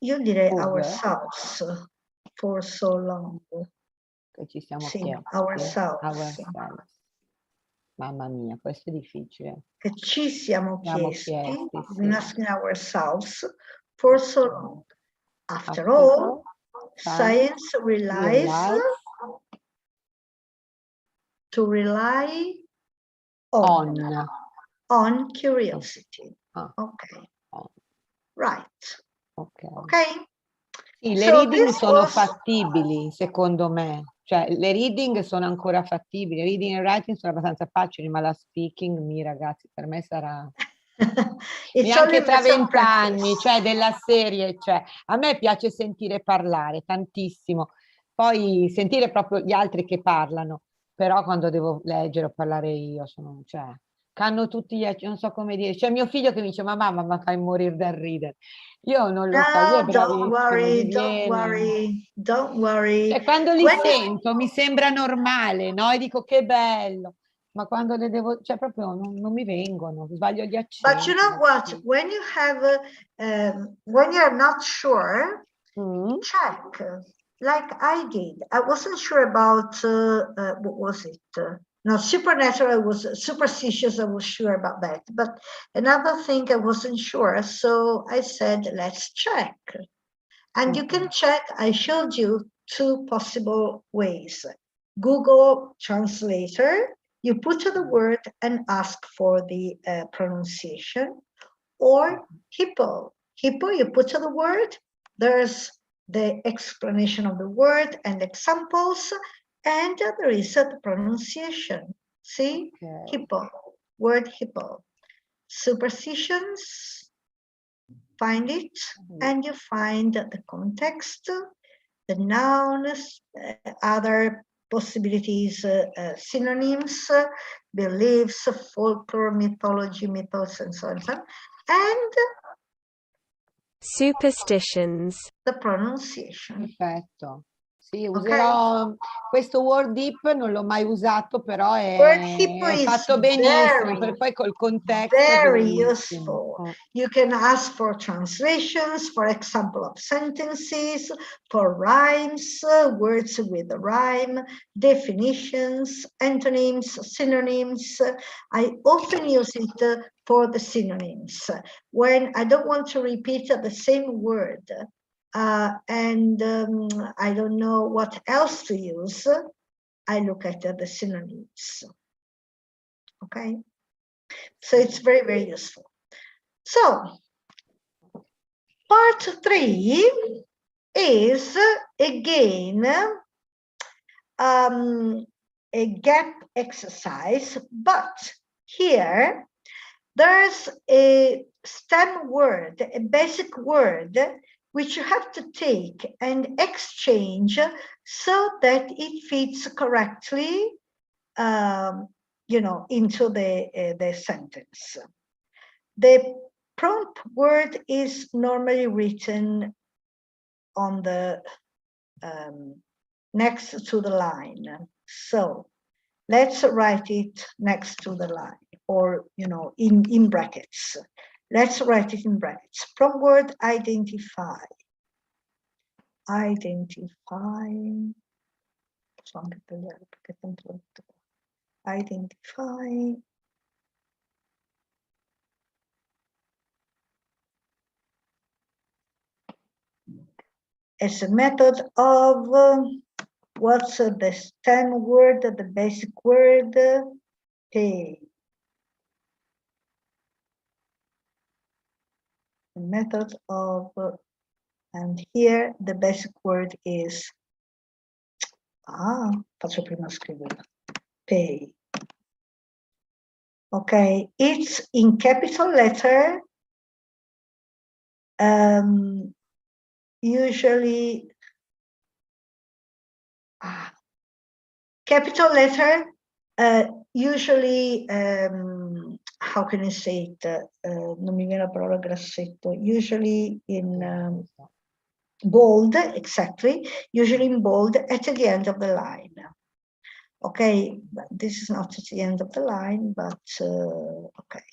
Io direi ourselves for so long. Che ci siamo chiesti. Ourselves. Mamma mia, questo è difficile. Che ci siamo chiesti. We're asking ourselves for so long. After all, science relies to rely on curiosity. Okay. Right. Ok? Sì, le reading sono fattibili, secondo me. Cioè, le reading sono ancora fattibili, reading e writing sono abbastanza facili, ma la speaking, ragazzi, per me sarà... E anche tra 20 anni, cioè della serie, cioè, a me piace sentire parlare tantissimo, poi sentire proprio gli altri che parlano, però quando devo leggere o parlare io, cioè, canno tutti gli non so come dire. C'è mio figlio che mi dice, ma mamma, ma fai morire dal ridere. Io non lo so, lui è No, don't bravissimo, gli worry, don't viene. worry, don't worry. Cioè, quando li When you- sento mi sembra normale, no? E dico che bello, ma quando le devo, cioè proprio non mi vengono, sbaglio gli accenti. But you know what? When you have, when you're not sure, check, like I did. I wasn't sure about, what was it? No, supernatural, I was superstitious, I was sure about that. But another thing I wasn't sure, so I said, let's check. And you can check, I showed you 2 possible ways. Google Translator, you put the word and ask for the pronunciation, or Hippo. Hippo, you put the word, there's the explanation of the word and examples, and there is the pronunciation. See? Okay. Hippo, word hippo. Superstitions, find it, and you find the context, the nouns, other possibilities, synonyms, beliefs, folklore, mythology, mythos, and so on, and Superstitions. the pronunciation. Perfetto. Sì, userò questo word deep, non l'ho mai usato, però Word hippo è is fatto benissimo, very, poi col contesto è very bellissimo. useful. You can ask for translations, for example of sentences, for rhymes, words with a rhyme, definitions, antonyms, synonyms. I often use it for the synonyms when I don't want to repeat the same word. And I don't know what else to use. I look at the synonyms. Okay, so it's very, very useful. So part 3 is again a gap exercise, but here there's a stem word, a basic word, which you have to take and exchange so that it fits correctly, you know, into the sentence. The prompt word is normally written on the next to the line. So let's write it next to the line, or, you know, in brackets. Let's write it in brackets. Prompt word identify. Identify. Identify. As a method of, what's the stem word, the basic word, pay. The method of, and here the basic word is, faccio prima scriverla, pay. Okay, it's in capital letter, usually, capital letter, usually, how can I say it? Non mi viene la parola grassetto. Usually in bold, exactly. Usually in bold at the end of the line. Okay, but this is not at the end of the line, but okay.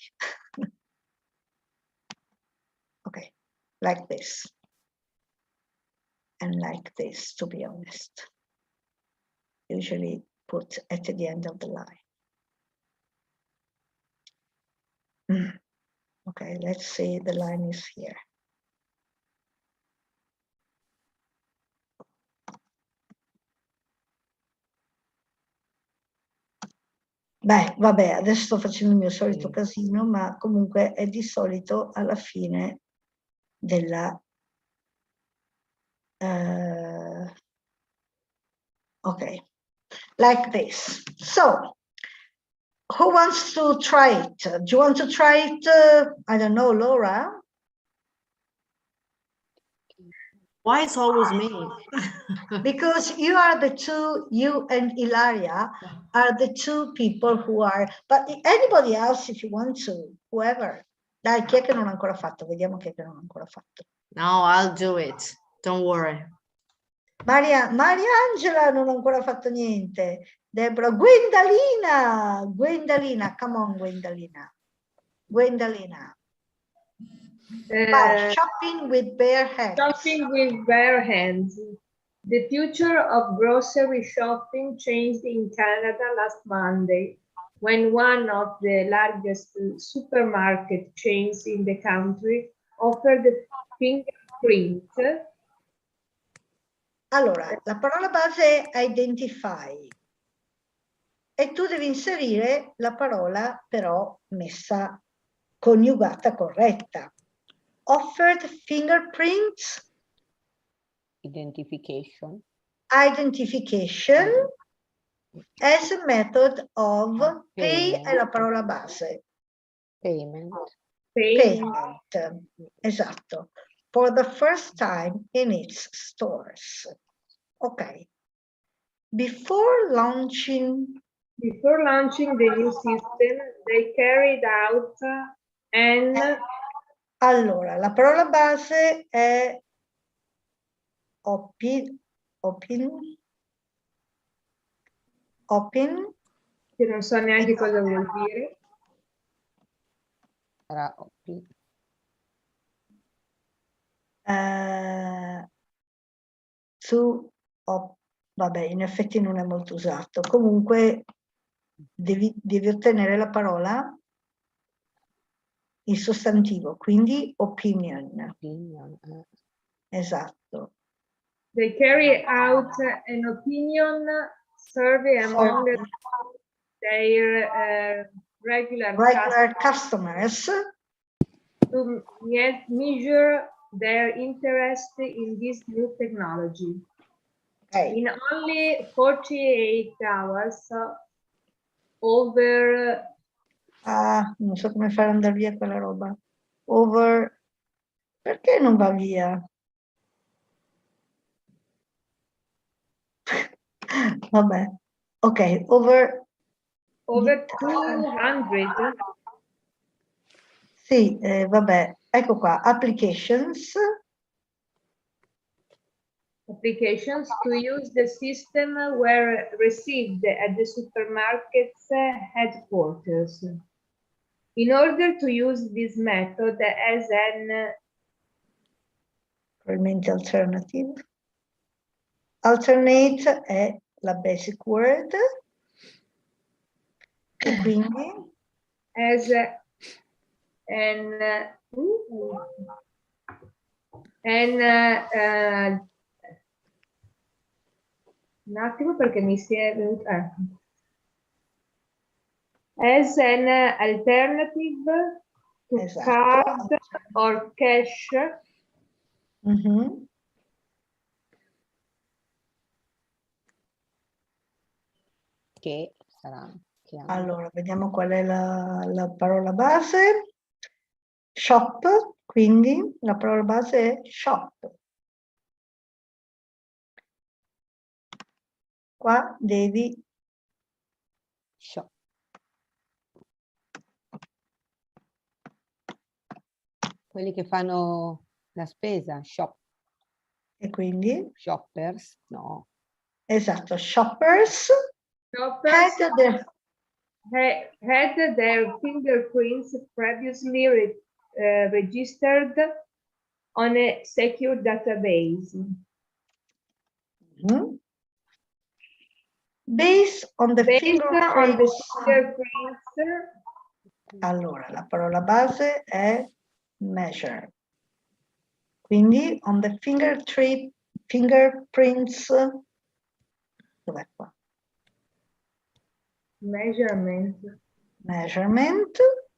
Okay, like this. And like this, to be honest. Usually put at the end of the line. Okay, let's say the line is here. Beh, vabbè, adesso sto facendo il mio solito casino, ma comunque è di solito alla fine della... okay, like this. So, who wants to try it? Do you want to try it? I don't know, Laura? Why it's always me? Because you are the two, you and Ilaria are the two people who are, but anybody else if you want to, whoever. Dai, chi è che non ha ancora fatto? Vediamo chi è che non ha ancora fatto. No, I'll do it. Don't worry. Maria Angela non ha ancora fatto niente. Deborah, Gwendalina, come on Gwendalina. Vai, shopping with bare hands. Shopping with bare hands. The future of grocery shopping changed in Canada last Monday, when one of the largest supermarket chains in the country offered fingerprint. Allora, la parola base è identify e tu devi inserire la parola però messa coniugata corretta. Offered fingerprints. Identification. Identification as a method of pay Payment. è la parola base. Payment. Payment. Esatto. For the first time in its stores. Ok. Before launching the new system, they carried out an allora, la parola base è open, che non so neanche cosa vuol dire. Sarà open. Vabbè, in effetti non è molto usato. Comunque devi ottenere la parola, il sostantivo, quindi opinion. Esatto. They carry out an opinion survey among their regular customers to measure their interest in this new technology. Okay. In only 48 hours, over... non so come fare andare via quella roba. Perché non va via? Vabbè. Ok, over 200. Sì, vabbè. Ecco qua, applications To use the system were received at the supermarket's headquarters. In order to use this method as an alternative. Alternate è la basic word. E quindi as un attimo perché mi si è as an alternative to card or cash. Che sarà. Allora, vediamo qual è la parola base. Shop, quindi la parola base è shop. Qua devi shop. Quelli che fanno la spesa, shop. E quindi? Shoppers, no. Esatto, shoppers had their fingerprints previously registered on a secure database. Based on the fingerprints. Allora, la parola base è measure. Quindi, on the fingerprints, dov'è qua? Measurement,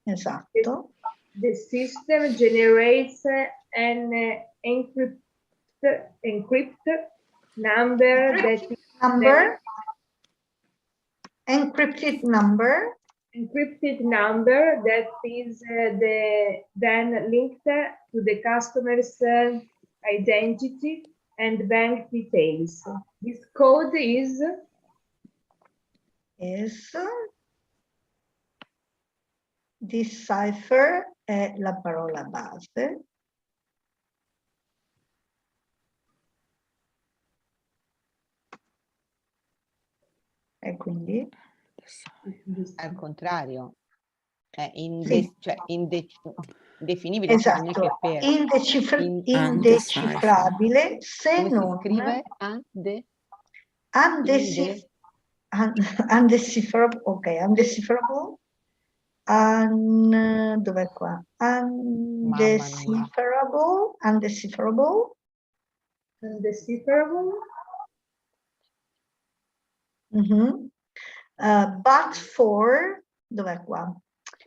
esatto. The system generates an encrypted number that is then linked to the customer's identity and bank details. This code is decipher è la parola base. E quindi? Al contrario, è Sì. cioè indefinibile, cioè non è che Esatto, per indecifrabile se come non si scrive? undecipherable, ok, undecipherable, dov'è qua? Undecipherable, undecipherable. undecipherable. But for, dov'è qua?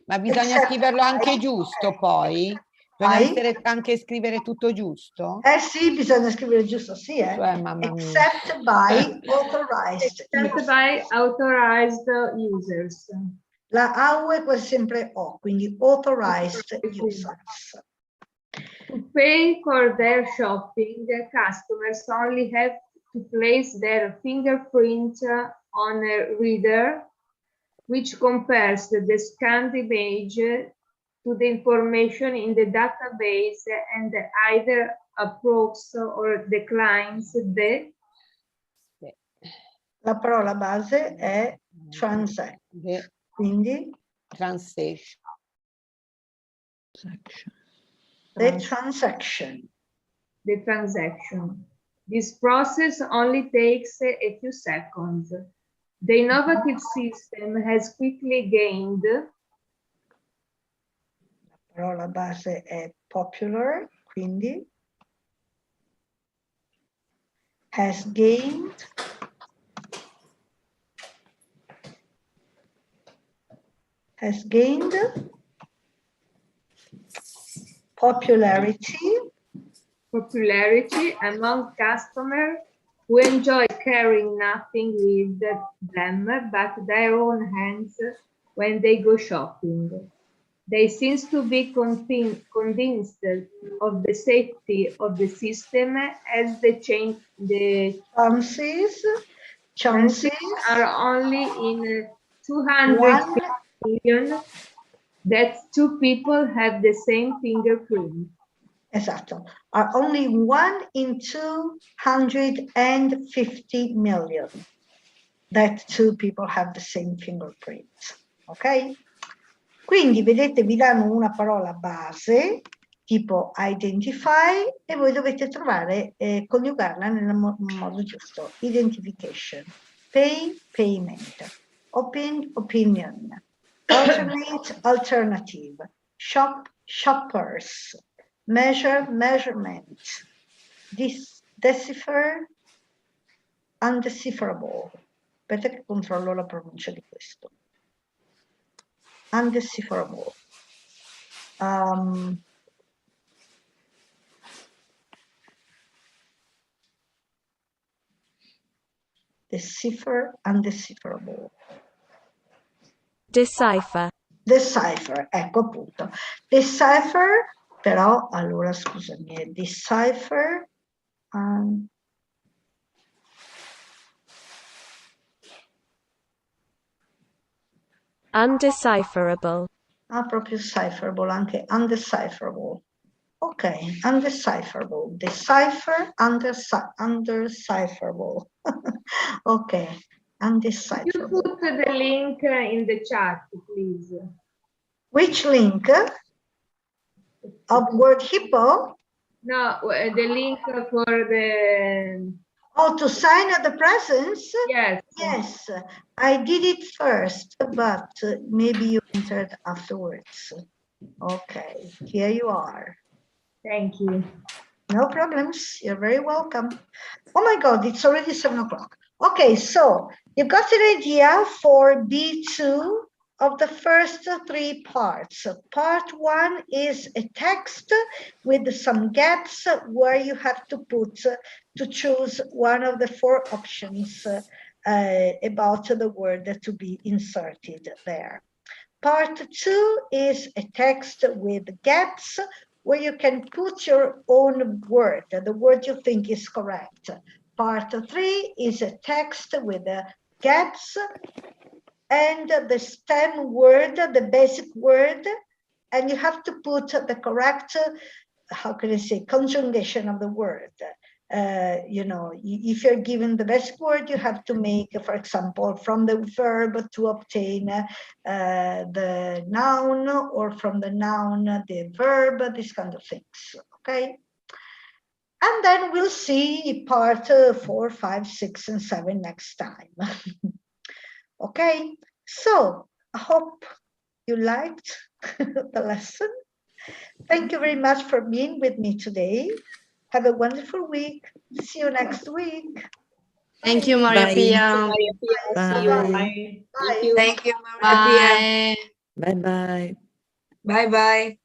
Ma bisogna scriverlo anche giusto poi? Bisogna essere anche scrivere tutto giusto? Sì, bisogna scrivere giusto, sì. Cioè, mamma mia. Except by authorized Except by authorized users. La AU è quasi sempre O, quindi authorized users. To pay for their shopping, customers only have to place their fingerprint on a reader, which compares the scanned image to the information in the database and either approves or declines the... La parola base è transact, quindi transaction. The transaction. The transaction. This process only takes a few seconds. The innovative system has quickly gained. La parola base è popular, quindi has gained popularity among customers who enjoy carrying nothing with them but their own hands when they go shopping. They seem to be convinced of the safety of the system as the chances are only in 200 million that two people have the same fingerprint. Esatto, are only 1 in 250 million that two people have the same fingerprint. Ok? Quindi vedete, vi danno una parola base tipo identify e voi dovete trovare coniugarla nel modo giusto. Identification, pay, payment, open, opinion, alternate, alternative, shop, shoppers, measure, measurement, decipher, undecipherable. Aspetta che controllo la pronuncia di questo. Undecipherable. Decipher, undecipherable. Decipher. Decipher, ecco appunto. Decipher, però, allora scusami, è decipher, undecipherable. Proprio cipherable, anche undecipherable. Ok, undecipherable. Decipher, undecipherable. Ok, undecipherable. You put the link in the chat, please. Which link? Of word hippo? No, the link for the... Oh, to sign at the presence? Yes. Yes, I did it first, but maybe you entered afterwards. Okay, here you are. Thank you. No problems, you're very welcome. Oh my God, it's already 7 o'clock. Okay, so you've got an idea for B2 of the first 3 parts. Part 1 is a text with some gaps where you have to choose one of the 4 options about the word to be inserted there. Part 2 is a text with gaps where you can put your own word, the word you think is correct. Part 3 is a text with gaps and the stem word, the basic word, and you have to put the correct, how can I say, conjugation of the word. You know, if you're given the basic word, you have to make, for example, from the verb to obtain the noun, or from the noun, the verb, these kind of things, okay? And then we'll see part 4, 5, 6, and 7 next time. Okay, so I hope you liked the lesson. Thank you very much for being with me today. Have a wonderful week. See you next week. Thank you, Maria Bye. Pia. Bye. Bye. Thank you, Maria Pia. Bye. Bye bye. Bye bye.